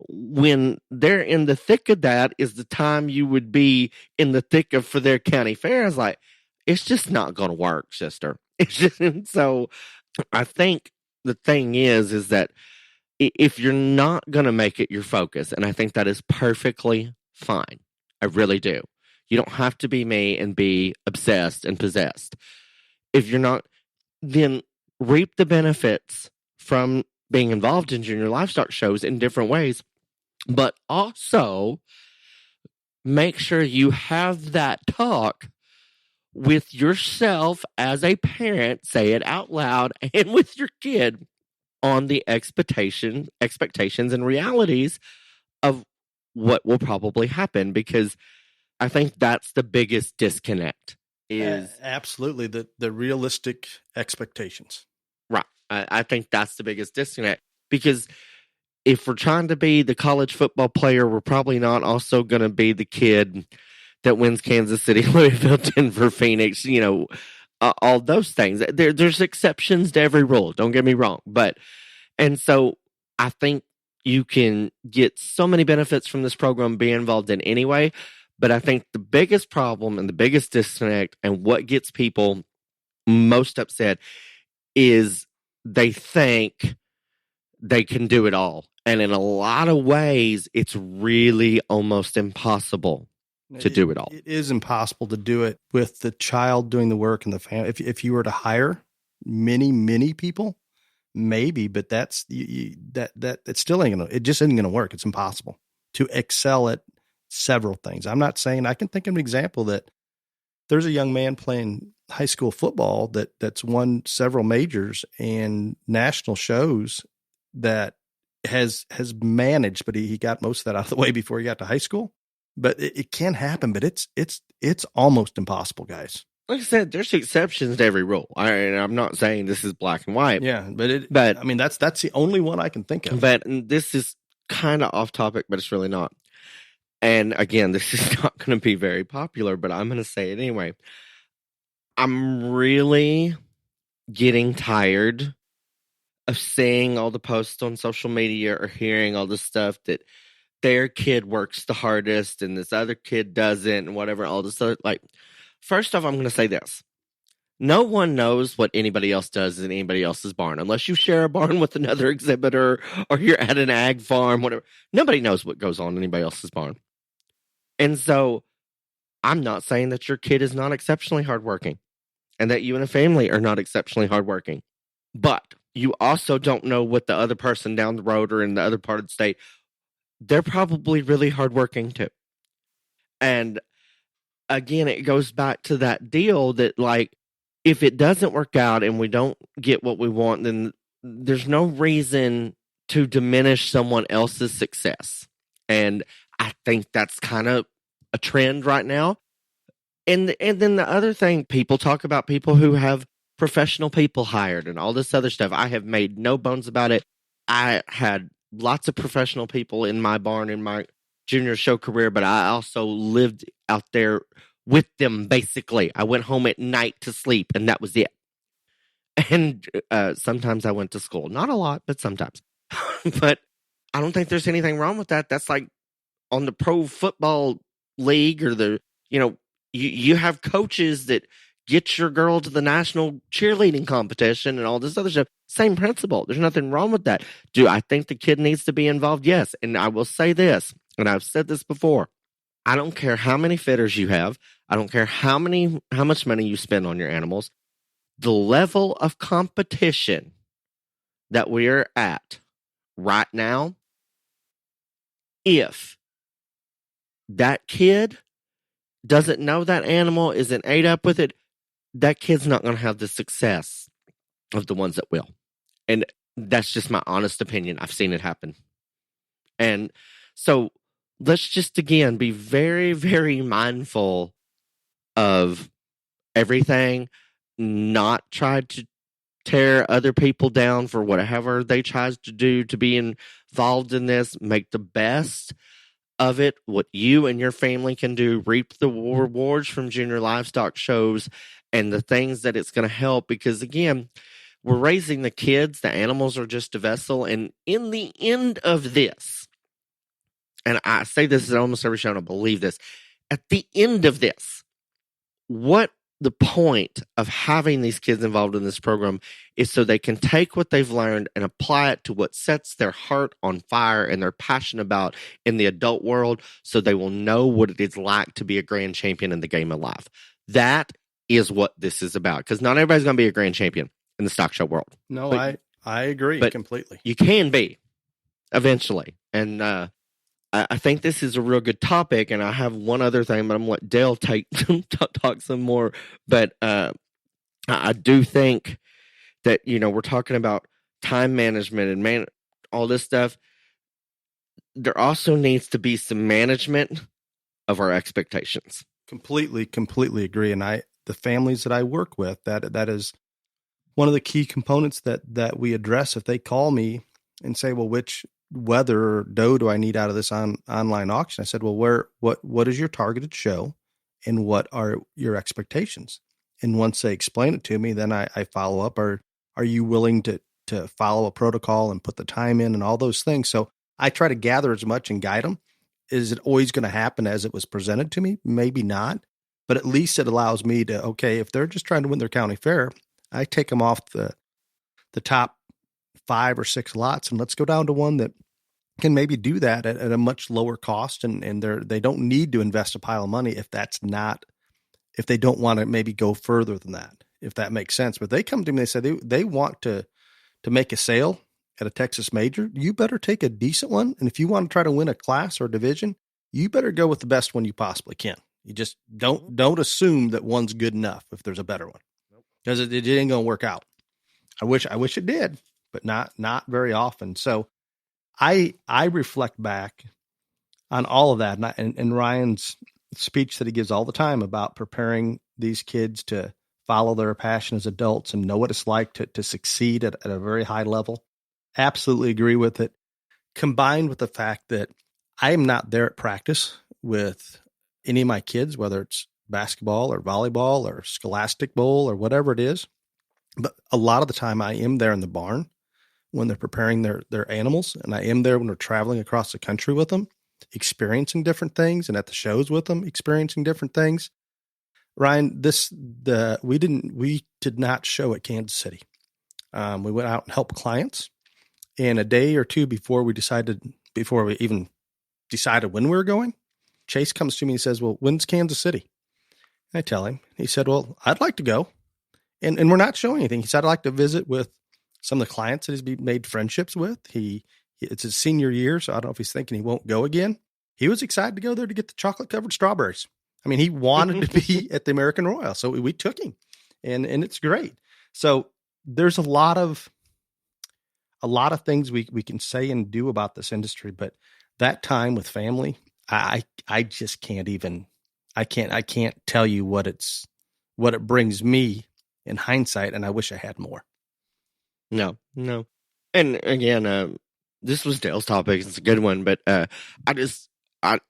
When they're in the thick of that is the time you would be in the thick of for their county fair. I was like, it's just not going to work, sister. It's just, so I think the thing is that if you're not going to make it your focus, and I think that is perfectly fine. I really do. You don't have to be me and be obsessed and possessed. If you're not, then reap the benefits from being involved in junior livestock shows in different ways, but also make sure you have that talk with yourself as a parent, say it out loud, and with your kid on the expectations and realities of what will probably happen, because I think that's the biggest disconnect. Is absolutely the realistic expectations. Right. I think that's the biggest disconnect, because if we're trying to be the college football player, we're probably not also going to be the kid that wins Kansas City, Louisville, Denver, Phoenix, all those things. There's exceptions to every rule. Don't get me wrong. And so I think you can get so many benefits from this program being involved in any way. But I think the biggest problem and the biggest disconnect and what gets people most upset is they think they can do it all. And in a lot of ways, it's really almost impossible to do it all. It is impossible to do it with the child doing the work and the family. If you were to hire many people, maybe, but that it still ain't it just isn't gonna work. It's impossible to excel at several things. I'm not saying, I can think of an example that there's a young man playing high school football that's won several majors and national shows that has managed, but he got most of that out of the way before he got to high school. But it can happen, but it's almost impossible, guys. Like I said, there's exceptions to every rule. I'm not saying this is black and white. Yeah, but I mean, that's the only one I can think of. But this is kind of off topic, but it's really not. And again, this is not going to be very popular, but I'm going to say it anyway. I'm really getting tired of seeing all the posts on social media or hearing all the stuff that their kid works the hardest and this other kid doesn't and whatever, all this other, like, first off, I'm going to say this. No one knows what anybody else does in anybody else's barn, unless you share a barn with another exhibitor or you're at an ag farm, whatever. Nobody knows what goes on in anybody else's barn. And so I'm not saying that your kid is not exceptionally hardworking and that you and a family are not exceptionally hardworking. But you also don't know what the other person down the road or in the other part of the state, they're probably really hardworking too. And again, it goes back to that deal that, like, if it doesn't work out and we don't get what we want, then there's no reason to diminish someone else's success. And I think that's kind of a trend right now. And then the other thing, people talk about people who have professional people hired and all this other stuff. I have made no bones about it. I had lots of professional people in my barn in my junior show career, but I also lived out there with them, basically. I went home at night to sleep, and that was it. And sometimes I went to school. Not a lot, but sometimes. But I don't think there's anything wrong with that. That's like on the pro football league or the, you have coaches that get your girl to the national cheerleading competition and all this other stuff. Same principle. There's nothing wrong with that. Do I think the kid needs to be involved? Yes. And I will say this, and I've said this before. I don't care how many fitters you have. I don't care how much money you spend on your animals. The level of competition that we are at right now, if that kid doesn't know that animal, isn't ate up with it, that kid's not going to have the success of the ones that will. And that's just my honest opinion. I've seen it happen. And so let's just, again, be very, very mindful of everything, not try to tear other people down for whatever they try to do to be involved in this. Make the best of it. What you and your family can do, reap the rewards from junior livestock shows and the things that it's going to help, because again, we're raising the kids. The animals are just a vessel. And in the end of this, and I say this in almost every show, and I believe this, at the end of this, what the point of having these kids involved in this program is so they can take what they've learned and apply it to what sets their heart on fire and they're passionate about in the adult world, so they will know what it is like to be a grand champion in the game of life. That is what this is about, because not everybody's going to be a grand champion in the stock show world. No, I agree completely. You can be eventually. And I think this is a real good topic, and I have one other thing, but I'm going to let Dale talk some more. But I do think that, we're talking about time management and all this stuff. There also needs to be some management of our expectations. Completely agree. And the families that I work with, that is one of the key components that we address. If they call me and say, well, which whether or doe do I need out of this online auction? I said, well, what is your targeted show and what are your expectations? And once they explain it to me, then I follow up. Are you willing to follow a protocol and put the time in and all those things? So I try to gather as much and guide them. Is it always going to happen as it was presented to me? Maybe not, but at least it allows me to, okay, if they're just trying to win their county fair, I take them off the top 5 or 6 lots and let's go down to one that can maybe do that at a much lower cost, and they don't need to invest a pile of money if they don't want to maybe go further than that, if that makes sense. But they come to me, they say they want to make a sale at a Texas major. You better take a decent one, and if you want to try to win a class or a division, you better go with the best one you possibly can. You just don't assume that one's good enough if there's a better one, because it ain't going to work out. I wish it did, but not very often. So I reflect back on all of that, and Ryan's speech that he gives all the time about preparing these kids to follow their passion as adults and know what it's like to succeed at a very high level. Absolutely agree with it. Combined with the fact that I am not there at practice with any of my kids, whether it's basketball or volleyball or scholastic bowl or whatever it is. But a lot of the time I am there in the barn when they're preparing their animals, and I am there when we're traveling across the country with them, experiencing different things, and at the shows with them, experiencing different things. Ryan, we did not show at Kansas City. We went out and helped clients, and a day or two before we even decided when we were going, Chase comes to me and says, well, when's Kansas City? And I tell him. He said, well, I'd like to go. And we're not showing anything. He said, I'd like to visit with some of the clients that he's made friendships with. It's his senior year, so I don't know if he's thinking he won't go again. He was excited to go there to get the chocolate-covered strawberries. I mean, he wanted to be at the American Royal, so we took him, and it's great. So there's a lot of things we can say and do about this industry, but that time with family, I just can't even. I can't tell you what it brings me in hindsight, and I wish I had more. No. And again, this was Dale's topic. It's a good one, but I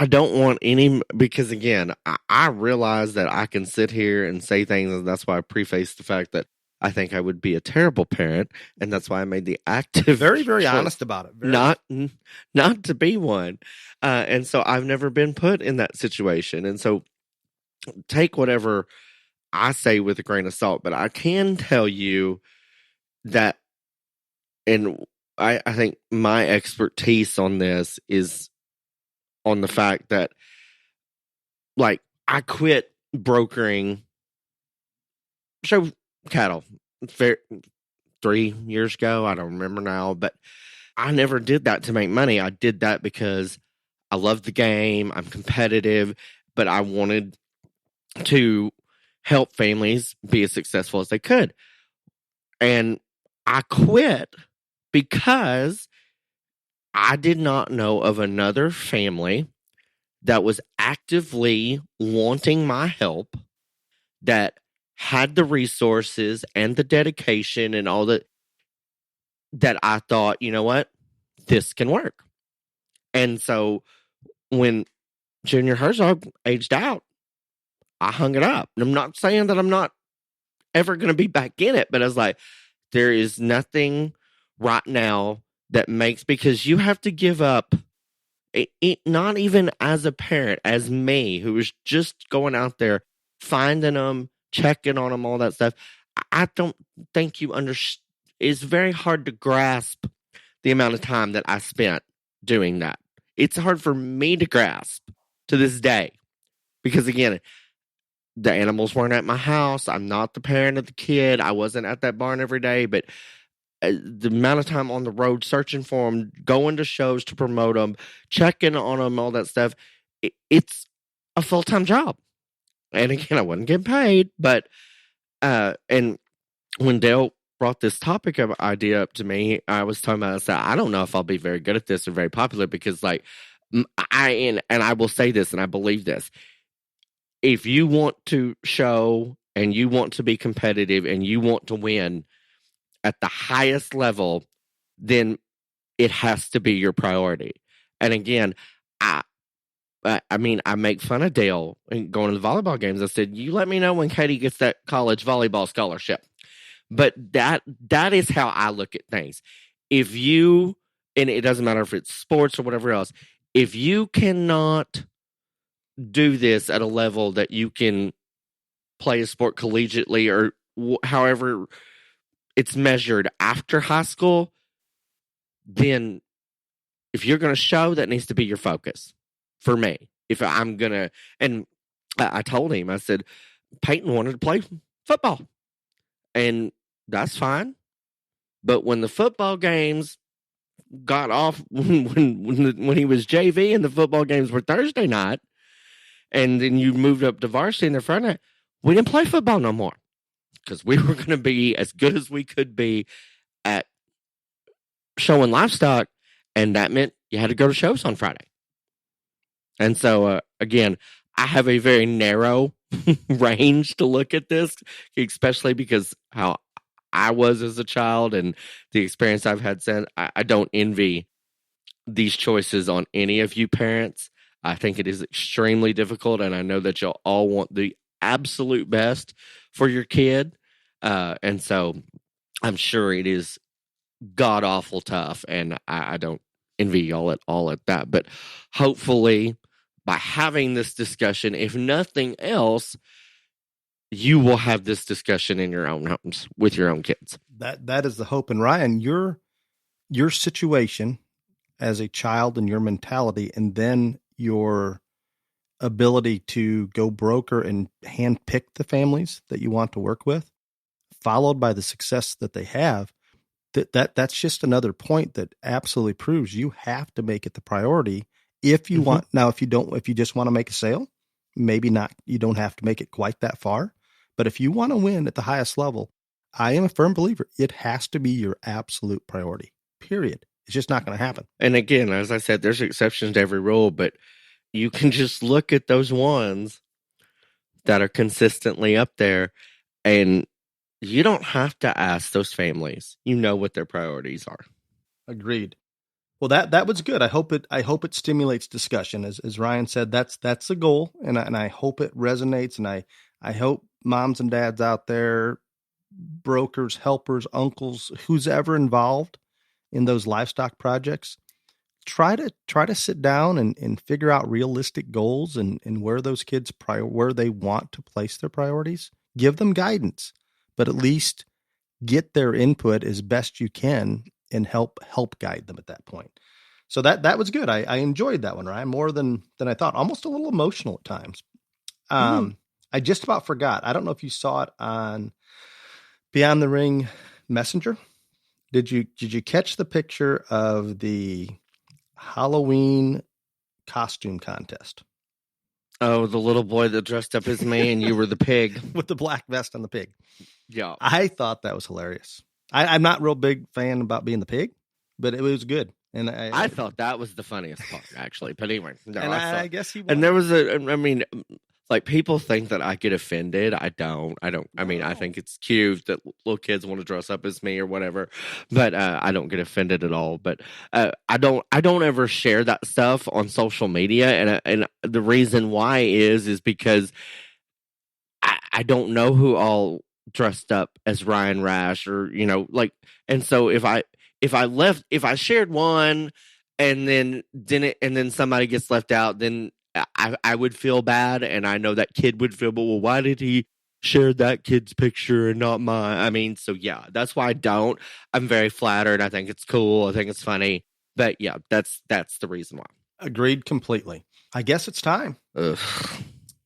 don't want any, because again, I realize that I can sit here and say things, and that's why I preface the fact that I think I would be a terrible parent, and that's why I made the active, very, very choice honest about it. Not to be one, and so I've never been put in that situation, and so take whatever I say with a grain of salt. But I can tell you that, and I think my expertise on this is on the fact that, like, I quit brokering show cattle 3 years ago. I don't remember now, but I never did that to make money. I did that because I love the game. I'm competitive, but I wanted to help families be as successful as they could. And I quit because I did not know of another family that was actively wanting my help, that had the resources and the dedication and all that I thought, you know what, this can work. And so when Junior Herzog aged out, I hung it up. And I'm not saying that I'm not ever going to be back in it, but I was like, there is nothing right now that makes, because you have to give up, not even as a parent, as me, who was just going out there, finding them, checking on them, all that stuff. I don't think you understand. It's very hard to grasp the amount of time that I spent doing that. It's hard for me to grasp to this day, because again, the animals weren't at my house. I'm not the parent of the kid. I wasn't at that barn every day, but the amount of time on the road searching for them, going to shows to promote them, checking on them, all that stuff, it's a full-time job. And again, I wasn't getting paid, but and when Dale brought this topic of idea up to me, I was talking about, I said, I don't know if I'll be very good at this or very popular, because like and I will say this, and I believe this: if you want to show and you want to be competitive and you want to win at the highest level, then it has to be your priority. And again, I make fun of Dale and going to the volleyball games. I said, you let me know when Katie gets that college volleyball scholarship. But that is how I look at things. If you, and it doesn't matter if it's sports or whatever else, if you cannot do this at a level that you can play a sport collegiately or however it's measured after high school, then if you're going to show, that needs to be your focus for me. If I'm going to, and I told him, I said, Peyton wanted to play football, and that's fine. But when the football games got off, when he was JV and the football games were Thursday night, and then you moved up to varsity in the Friday night, we didn't play football no more, because we were going to be as good as we could be at showing livestock, and that meant you had to go to shows on Friday. And so, again, I have a very narrow range to look at this, especially because how I was as a child and the experience I've had since. I don't envy these choices on any of you parents. I think it is extremely difficult, and I know that you'll all want the absolute best for your kid. And so I'm sure it is god-awful tough, and I don't envy y'all at all at that. But hopefully, by having this discussion, if nothing else, you will have this discussion in your own homes with your own kids. That is the hope. And Ryan, your situation as a child and your mentality, and then your ability to go broker and handpick the families that you want to work with, followed by the success that they have, that's just another point that absolutely proves you have to make it the priority if you want. Now, if you just want to make a sale, maybe not, you don't have to make it quite that far. But if you want to win at the highest level, I am a firm believer it has to be your absolute priority, period. It's just not going to happen. And again, as I said, there's exceptions to every rule, but you can just look at those ones that are consistently up there, and you don't have to ask those families. You know what their priorities are. Agreed. Well, that was good. I hope it stimulates discussion. As Ryan said, that's the goal, and I hope it resonates. And I hope moms and dads out there, brokers, helpers, uncles, who's ever involved in those livestock projects, try to sit down and figure out realistic goals and where those kids where they want to place their priorities. Give them guidance, but at least get their input as best you can and help guide them at that point. So that was good. I enjoyed that one, Ryan, more than I thought. Almost a little emotional at times. I just about forgot. I don't know if you saw it on Beyond the Ring Messenger. Did you catch the picture of the Halloween costume contest? Oh, the little boy that dressed up as me and you were the pig. With the black vest on the pig. Yeah. I thought that was hilarious. I'm not a real big fan about being the pig, but it was good. And I thought that was the funniest part, actually. But anyway, no, and I guess he won. And there was like, people think that I get offended. I don't. I mean, I think it's cute that little kids want to dress up as me or whatever, but I don't get offended at all. But I don't ever share that stuff on social media, and the reason why is because I don't know who all dressed up as Ryan Rash, or and so if I shared one and then somebody gets left out, then I would feel bad, and I know that kid would feel, but well, why did he share that kid's picture and not mine? I mean, so yeah, that's why I don't. I'm very flattered. I think it's cool. I think it's funny. But yeah, that's the reason why. Agreed completely. I guess it's time. Ugh.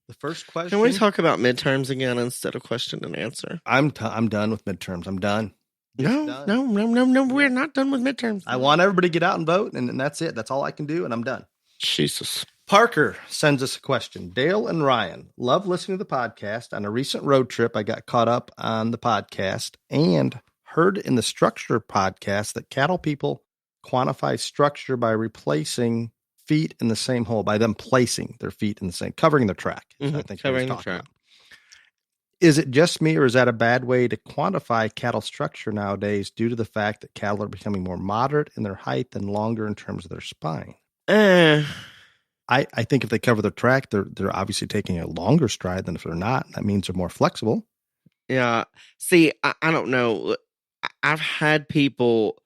The first question. Can we talk about midterms again instead of question and answer? I'm done with midterms. I'm done. No. We're not done with midterms. I want everybody to get out and vote, and that's it. That's all I can do, and I'm done. Jesus. Parker sends us a question. Dale and Ryan, love listening to the podcast. On a recent road trip, I got caught up on the podcast and heard in the structure podcast that cattle people quantify structure by replacing feet in the same hole, by them placing their feet in the same, covering their track. I think covering the track. About. Is it just me, or is that a bad way to quantify cattle structure nowadays due to the fact that cattle are becoming more moderate in their height and longer in terms of their spine? I think if they cover their track, they're obviously taking a longer stride than if they're not. That means they're more flexible. Yeah. See, I don't know. I've had people,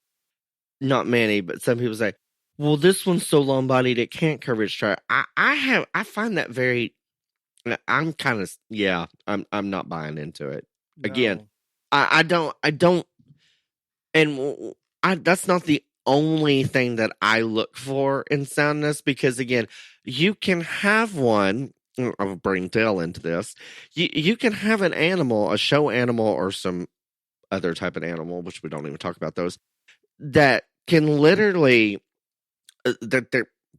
not many, but some people say, well, this one's so long bodied it can't cover its track. I find that very, I'm kind of, yeah, I'm not buying into it. No. Again, I don't, and that's not the only thing that I look for in soundness, because again, you can have one, I'll bring Dale into this, you can have an animal, a show animal or some other type of animal, which we don't even talk about those, that can literally,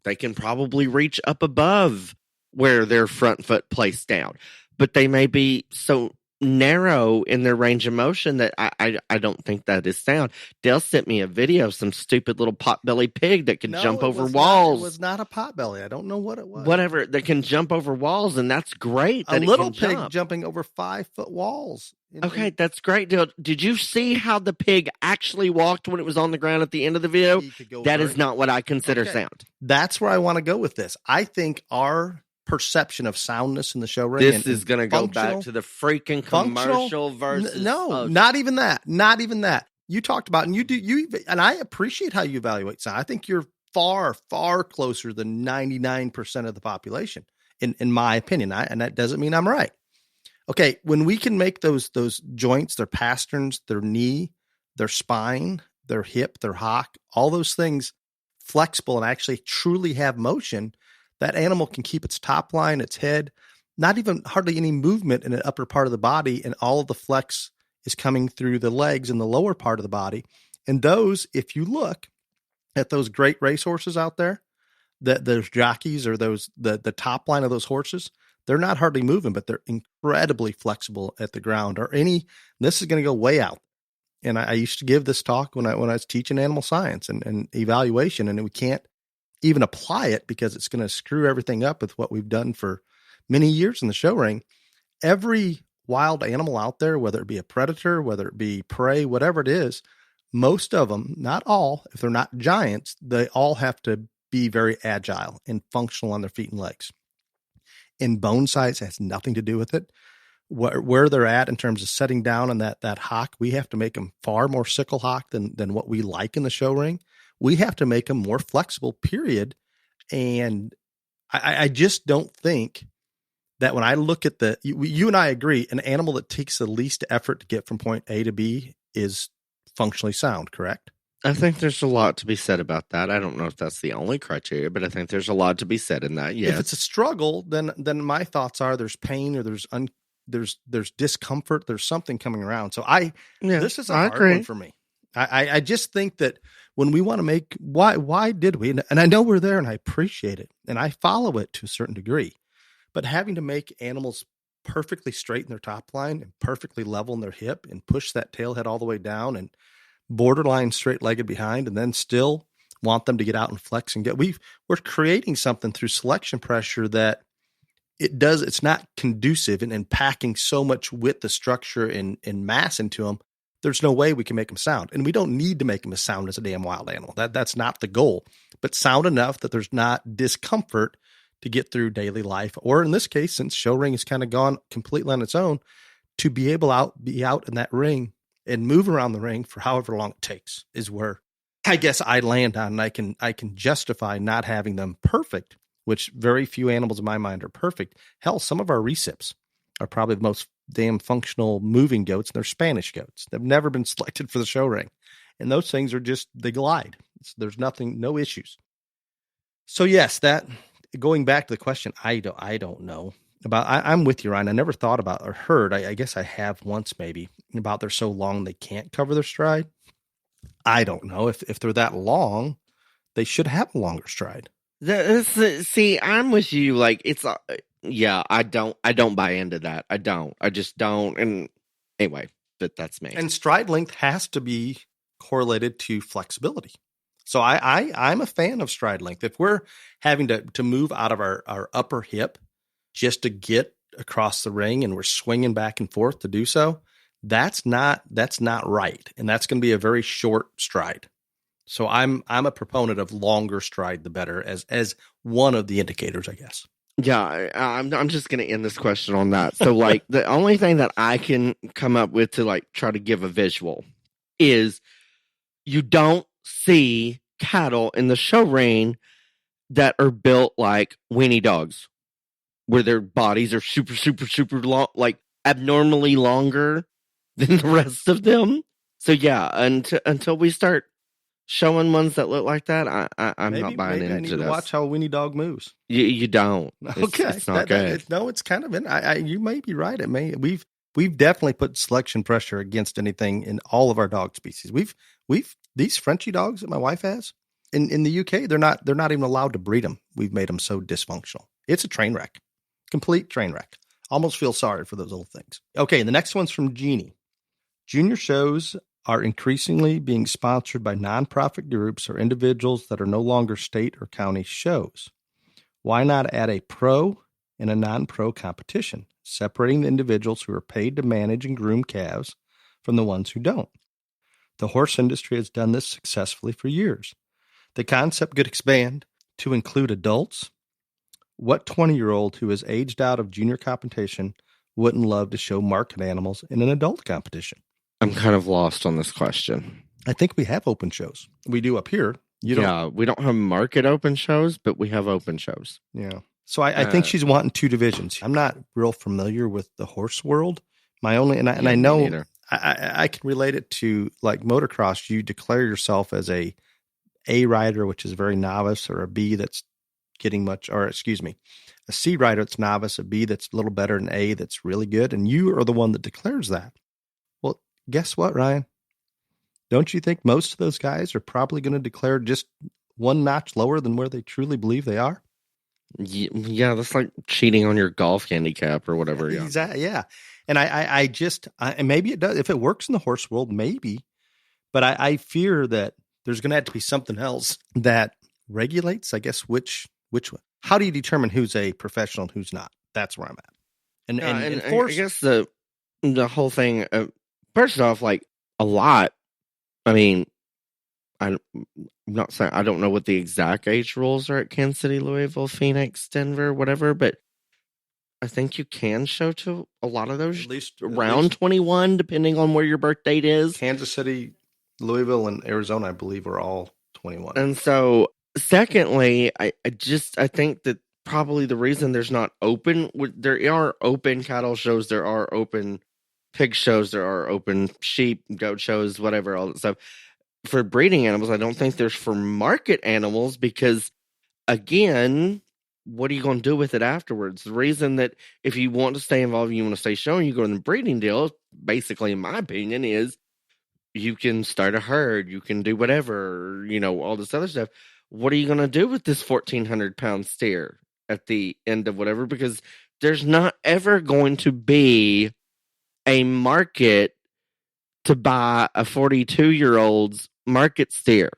they can probably reach up above where their front foot placed down, but they may be so narrow in their range of motion that I don't think that is sound. Dale sent me a video of some stupid little potbelly pig that can jump over walls. It was not a potbelly. I don't know what it was. Whatever, that can jump over walls, and that's great. A little pig jumping over 5-foot walls. Okay, that's great, Dale. Did you see how the pig actually walked when it was on the ground at the end of the video? That is not what I consider sound. That's where I want to go with this. I think our perception of soundness in the show ring. This is going to go back to the freaking commercial versus. No, not even that. Not even that. You talked about, and and I appreciate how you evaluate sound. I think you're far, far closer than 99% of the population, in my opinion. And that doesn't mean I'm right. Okay, when we can make those joints, their pasterns, their knee, their spine, their hip, their hock, all those things flexible and actually truly have motion, that animal can keep its top line, its head, not even hardly any movement in the upper part of the body, and all of the flex is coming through the legs and the lower part of the body. And those, if you look at those great racehorses out there, that those jockeys or those the top line of those horses, they're not hardly moving, but they're incredibly flexible at the ground. This is going to go way out. And I used to give this talk when I was teaching animal science and evaluation, and we can't even apply it because it's going to screw everything up with what we've done for many years in the show ring. Every wild animal out there, whether it be a predator, whether it be prey, whatever it is, most of them, not all, if they're not giants, they all have to be very agile and functional on their feet and legs. And bone size has nothing to do with it. Where they're at in terms of setting down on that hock, we have to make them far more sickle hock than what we like in the show ring. We have to make them more flexible, period. And I just don't think that when I look at you and I agree, an animal that takes the least effort to get from point A to B is functionally sound, correct? I think there's a lot to be said about that. I don't know if that's the only criteria, but I think there's a lot to be said in that. Yes. If it's a struggle, then my thoughts are there's pain or there's discomfort. There's something coming around. So this is a hard one for me. I just think that when we want to make, why did we? And I know we're there and I appreciate it and I follow it to a certain degree, but having to make animals perfectly straight in their top line and perfectly level in their hip and push that tail head all the way down and borderline straight legged behind, and then still want them to get out and flex and we're creating something through selection pressure that it's not conducive and packing so much width, the structure and mass into them. There's no way we can make them sound, and we don't need to make them as sound as a damn wild animal. That's not the goal, but sound enough that there's not discomfort to get through daily life. Or in this case, since show ring has kind of gone completely on its own, to be able to be out in that ring and move around the ring for however long it takes is where I guess I land on. And I can justify not having them perfect, which very few animals in my mind are perfect. Hell, some of our recips are probably the most damn functional moving goats. And they're Spanish goats. They've never been selected for the show ring. And those things are they glide. There's no issues. So yes, going back to the question, I don't know about, I'm with you, Ryan. I never thought about or heard, I guess I have once maybe, about they're so long they can't cover their stride. I don't know if they're that long, they should have a longer stride. See, I'm with you. Like I don't buy into that. I just don't. And anyway, but that's me. And stride length has to be correlated to flexibility. So I'm a fan of stride length. If we're having to move out of our upper hip just to get across the ring and we're swinging back and forth to do so, that's not right. And that's going to be a very short stride. So I'm a proponent of longer stride, the better, as one of the indicators, I guess. Yeah, I'm just going to end this question on that. So like the only thing that I can come up with to like try to give a visual is you don't see cattle in the show ring that are built like weenie dogs, where their bodies are super, super, super long, like abnormally longer than the rest of them. So yeah, until we start showing ones that look like that, I'm not buying into this. Maybe I need to watch how a weenie dog moves. You don't. Okay, it's not good. It's kind of you may be right. It may. We've definitely put selection pressure against anything in all of our dog species. We've these Frenchie dogs that my wife has in the UK. They're not even allowed to breed them. We've made them so dysfunctional. It's a train wreck, complete train wreck. Almost feel sorry for those little things. Okay, the next one's from Jeannie. Junior shows are increasingly being sponsored by nonprofit groups or individuals that are no longer state or county shows. Why not add a pro and a non-pro competition, separating the individuals who are paid to manage and groom calves from the ones who don't? The horse industry has done this successfully for years. The concept could expand to include adults. What 20-year-old who is aged out of junior competition wouldn't love to show market animals in an adult competition? I'm kind of lost on this question. I think we have open shows. We do up here. We don't have market open shows, but we have open shows. Yeah. So I think she's wanting two divisions. I'm not real familiar with the horse world. I know I can relate it to like motocross. You declare yourself as a rider, which is very novice, or a B that's a C rider that's novice, a B that's a little better, than A that's really good. And you are the one that declares that. Well, guess what, Ryan? don't you think most of those guys are probably going to declare just one notch lower than where they truly believe they are? Yeah, that's like cheating on your golf handicap or whatever. Yeah, Exactly. Yeah. And and maybe it does. If it works in the horse world, maybe. But I fear that there's going to have to be something else that regulates, I guess, which one. How do you determine who's a professional and who's not? That's where I'm at. And I guess the whole thing. First off, like a lot. I mean, I'm not saying I don't know what the exact age rules are at Kansas City, Louisville, Phoenix, Denver, whatever, but I think you can show to a lot of those at least 21, depending on where your birth date is. Kansas City, Louisville, and Arizona, I believe, are all 21. And so, secondly, I think that probably the reason there's not open, there are open cattle shows, there are open pig shows, there are open sheep, goat shows, whatever, all that stuff. For breeding animals, I don't think there's for market animals because, again, what are you going to do with it afterwards? The reason that if you want to stay involved, you want to stay showing, you go in the breeding deal, basically, in my opinion, is you can start a herd, you can do whatever, all this other stuff. What are you going to do with this 1,400-pound steer at the end of whatever? Because there's not ever going to be a market to buy a 42-year-old's market steer.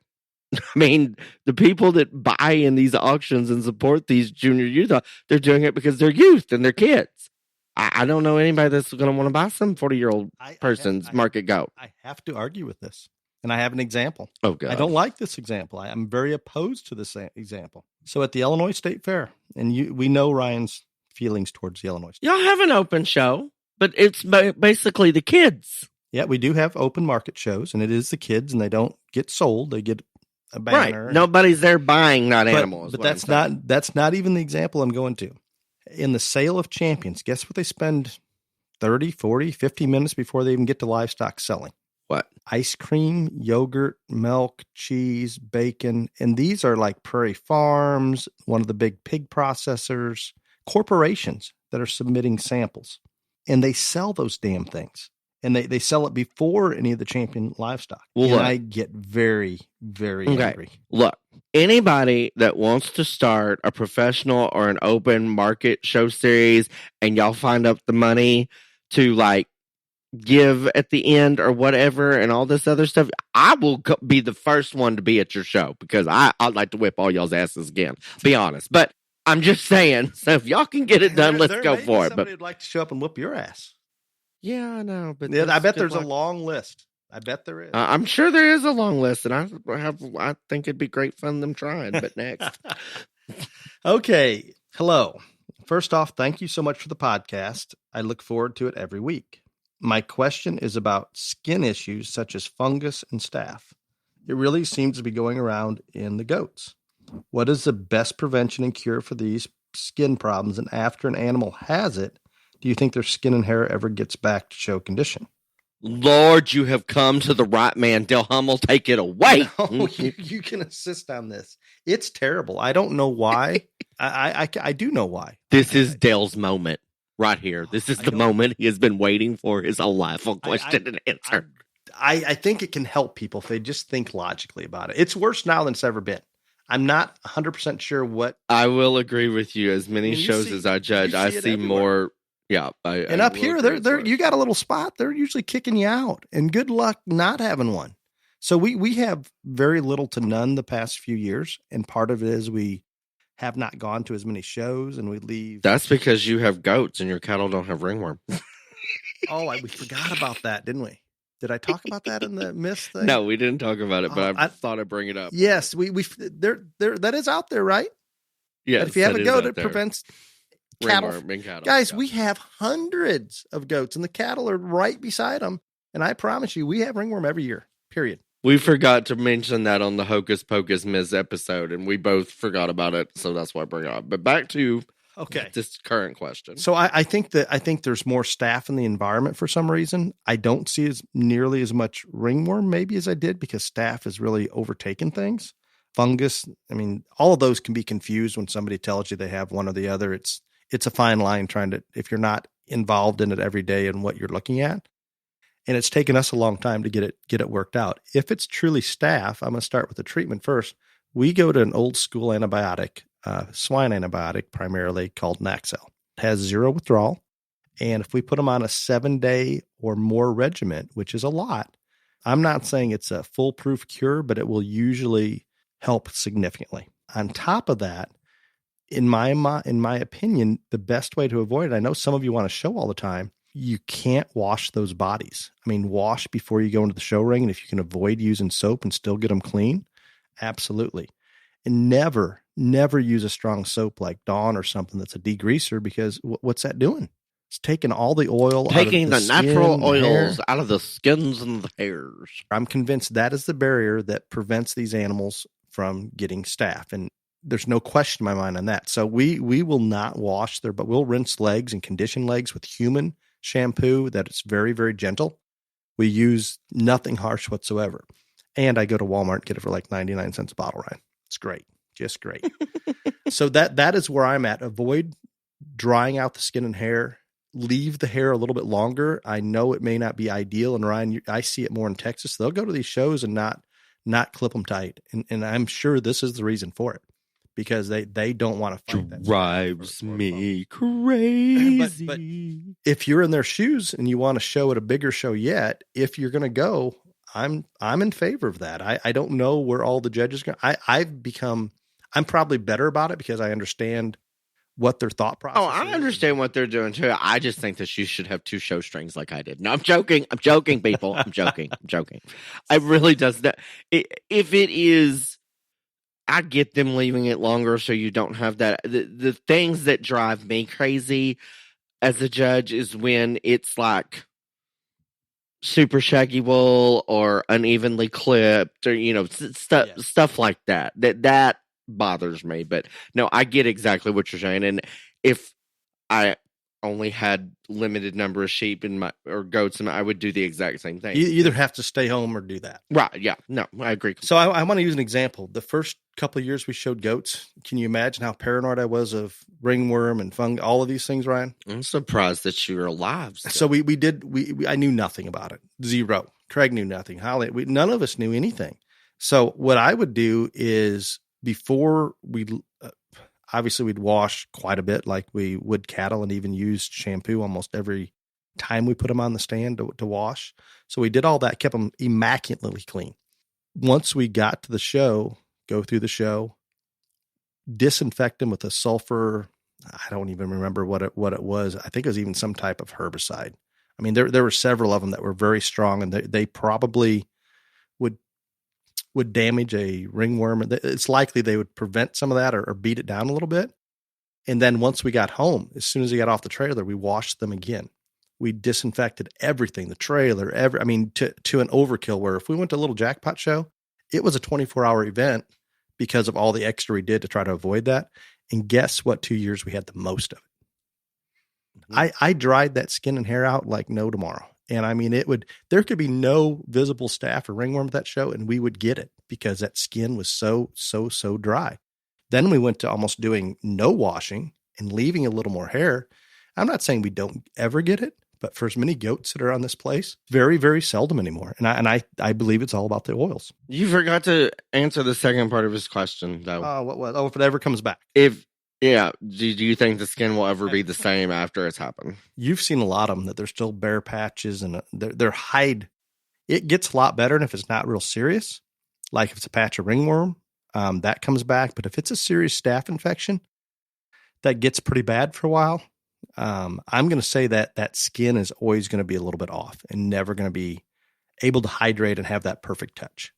I mean, the people that buy in these auctions and support these junior youth, they're doing it because they're youth and they're kids. I don't know anybody that's going to want to buy some 40-year-old person's market goat. I have to argue with this, and I have an example. Oh, God. I don't like this example. I'm very opposed to this example. So at the Illinois State Fair, and we know Ryan's feelings towards the Illinois State Y'all have an open show, but it's basically the kids. Yeah, we do have open market shows, and it is the kids, and they don't get sold. They get a banner. Right. Nobody's there buying animals. But that's not even the example I'm going to. In the sale of champions, guess what they spend 30, 40, 50 minutes before they even get to livestock selling? What? Ice cream, yogurt, milk, cheese, bacon. And these are like Prairie Farms, one of the big pig processors, corporations that are submitting samples. And they sell those damn things. And they sell it before any of the champion livestock. Well, and I get very, very angry. Look, anybody that wants to start a professional or an open market show series and y'all find up the money to give at the end or whatever and all this other stuff, I will be the first one to be at your show because I'd like to whip all y'all's asses again. Be honest. But I'm just saying, so if y'all can get it done, let's go for it. Somebody would like to show up and whoop your ass. Yeah, I know, but I bet there's a long list. I bet there is. I'm sure there is a long list, and I think it'd be great fun them trying. But next, okay. Hello. First off, thank you so much for the podcast. I look forward to it every week. My question is about skin issues such as fungus and staph. It really seems to be going around in the goats. What is the best prevention and cure for these skin problems? And after an animal has it, do you think their skin and hair ever gets back to show condition? Lord, you have come to the right man. Dale Hummel, take it away. No, you can assist on this. It's terrible. I don't know why. I do know why. This is Dale's moment right here. This is the moment he has been waiting for his whole life on question and answer. I think it can help people if they just think logically about it. It's worse now than it's ever been. I'm not 100% sure what. I will agree with you. As many shows as I judge, I see more. Yeah. And up here, you got a little spot. They're usually kicking you out, and good luck not having one. So we have very little to none the past few years. And part of it is we have not gone to as many shows, and we leave. That's because you have goats and your cattle don't have ringworm. We forgot about that, didn't we? Did I talk about that in the myth thing? No, we didn't talk about it, but I thought I'd bring it up. Yes, that is out there, right? Yes. But if you have a goat, it prevents cattle. Guys, yeah. We have hundreds of goats, and the cattle are right beside them. And I promise you, we have ringworm every year, period. We forgot to mention that on the Hocus Pocus Miz episode, and we both forgot about it, so that's why I bring it up. But back to this current question. So I think there's more staph in the environment for some reason. I don't see nearly as much ringworm maybe as I did because staph has really overtaken things. Fungus, I mean, all of those can be confused when somebody tells you they have one or the other. It's a fine line if you're not involved in it every day and what you're looking at. And it's taken us a long time to get it worked out. If it's truly staph, I'm going to start with the treatment first. We go to an old school antibiotic, swine antibiotic primarily, called Naxel. It has 0 withdrawal. And if we put them on a 7-day or more regimen, which is a lot, I'm not saying it's a foolproof cure, but it will usually help significantly. On top of that, in my opinion, the best way to avoid it, I know some of you want to show all the time, you can't wash those bodies. I mean, wash before you go into the show ring. And if you can avoid using soap and still get them clean, absolutely. And never use a strong soap like Dawn or something that's a degreaser, because what's that doing? It's taking all the oil taking out of the natural oils hair. out of the skins and the hairs. I'm convinced that is the barrier that prevents these animals from getting staph. And there's no question in my mind on that. So we will not wash there, but we'll rinse legs and condition legs with human shampoo that it's very, very gentle. We use nothing harsh whatsoever. And I go to Walmart and get it for like 99 cents a bottle, right? It's great. Just great. So that is where I'm at. Avoid drying out the skin and hair. Leave the hair a little bit longer. I know it may not be ideal. And Ryan, I see it more in Texas. They'll go to these shows and not clip them tight. And I'm sure this is the reason for it, because they don't want to fight that. Drives me crazy. But if you're in their shoes and you want to show at a bigger show yet, if you're going to go, I'm in favor of that. I don't know where all the judges go. I'm probably better about it because I understand what their thought process is. I understand what they're doing too. I just think that you should have 2 show strings like I did. No, I'm joking, people. I'm joking. I really does that. If it is, I get them leaving it longer so you don't have that. The things that drive me crazy as a judge is when it's like super shaggy wool or unevenly clipped, or stuff like that. That bothers me. But no, I get exactly what you're saying. And if I only had limited number of sheep or goats, I would do the exact same thing. You either have to stay home or do that. Right. Yeah. No, I agree. So I want to use an example. The first couple of years we showed goats, can you imagine how paranoid I was of ringworm and fungi, all of these things, Ryan? I'm surprised that you were alive. So I knew nothing about it. 0. Craig knew nothing. Holly, none of us knew anything. So what I would do is, before obviously we'd wash quite a bit like we would cattle, and even used shampoo almost every time we put them on the stand to wash. So we did all that, kept them immaculately clean. Once we got to the show, go through the show, disinfect them with a sulfur. I don't even remember what it was. I think it was even some type of herbicide. I mean, there were several of them that were very strong, and they probably would damage a ringworm. It's likely they would prevent some of that or beat it down a little bit. And then once we got home, as soon as we got off the trailer, we washed them again. We disinfected everything, the trailer, to an overkill, where if we went to a little jackpot show, it was a 24-hour event because of all the extra we did to try to avoid that. And guess what? 2 years we had the most of it. Mm-hmm. I dried that skin and hair out like no tomorrow. And I mean, there could be no visible staph or ringworm at that show, and we would get it because that skin was so dry. Then we went to almost doing no washing and leaving a little more hair. I'm not saying we don't ever get it, but for as many goats that are on this place, very, very seldom anymore. And I believe it's all about the oils. You forgot to answer the second part of his question, though. What was? Oh, if it ever comes back. Yeah. Do you think the skin will ever be the same after it's happened? You've seen a lot of them that they're still bare patches, and their hide, it gets a lot better. And if it's not real serious, like if it's a patch of ringworm, that comes back. But if it's a serious staph infection, that gets pretty bad for a while. I'm going to say that skin is always going to be a little bit off and never going to be able to hydrate and have that perfect touch.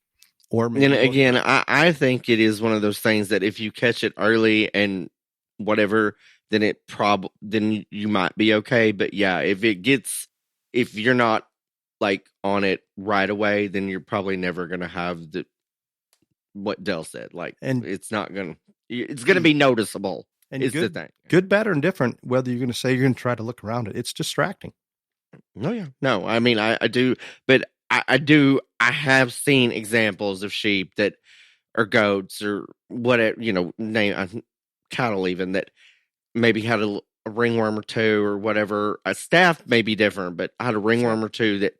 Or maybe again, I think it is one of those things that if you catch it early and whatever, then then you might be okay. But yeah, if you're not like on it right away, then you're probably never going to have what Dell said. Like, and it's going to be noticeable. And is the thing. Good, bad, or indifferent, whether you're going to say you're going to try to look around it, it's distracting. No, yeah. No, I mean, I do, but I have seen examples of sheep that or goats or whatever, name cattle even, that maybe had a ringworm or two or whatever. A staph may be different, but I had a ringworm or two that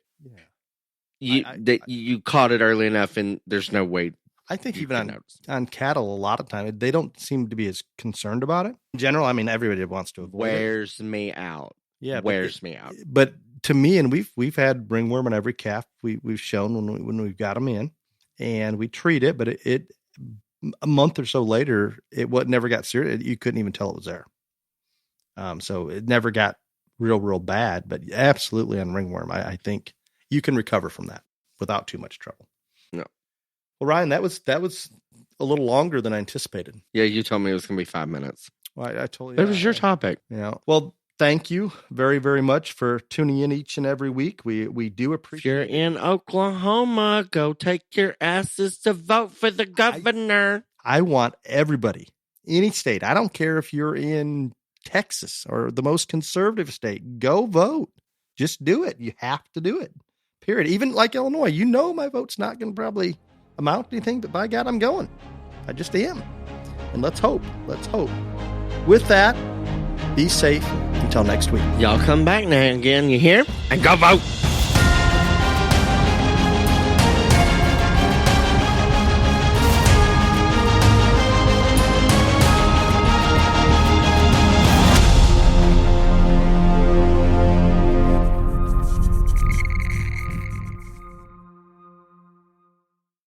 You caught it early enough, and there's no way. I think you even can on, notice. on cattle, a lot of time they don't seem to be as concerned about it. In general, I mean, everybody wants to avoid it. Wears me out. Yeah, wears me out. But to me, and we've had ringworm in every calf we've shown when we've got them in, and we treat it. But it a month or so later, never got serious. You couldn't even tell it was there. So it never got real bad. But absolutely on ringworm, I think you can recover from that without too much trouble. No. Well, Ryan, that was a little longer than I anticipated. Yeah, you told me it was going to be 5 minutes. Well, I told you. It was your topic. Yeah. Well, thank you very, very much for tuning in each and every week. We do appreciate If you're in Oklahoma, go take your asses to vote for the governor. I want everybody, any state. I don't care if you're in Texas or the most conservative state. Go vote. Just do it. You have to do it. Period. Even like Illinois, my vote's not going to probably amount to anything, but by God, I'm going. I just am. And let's hope. With that, be safe until next week. Y'all come back now again, you hear? And go vote.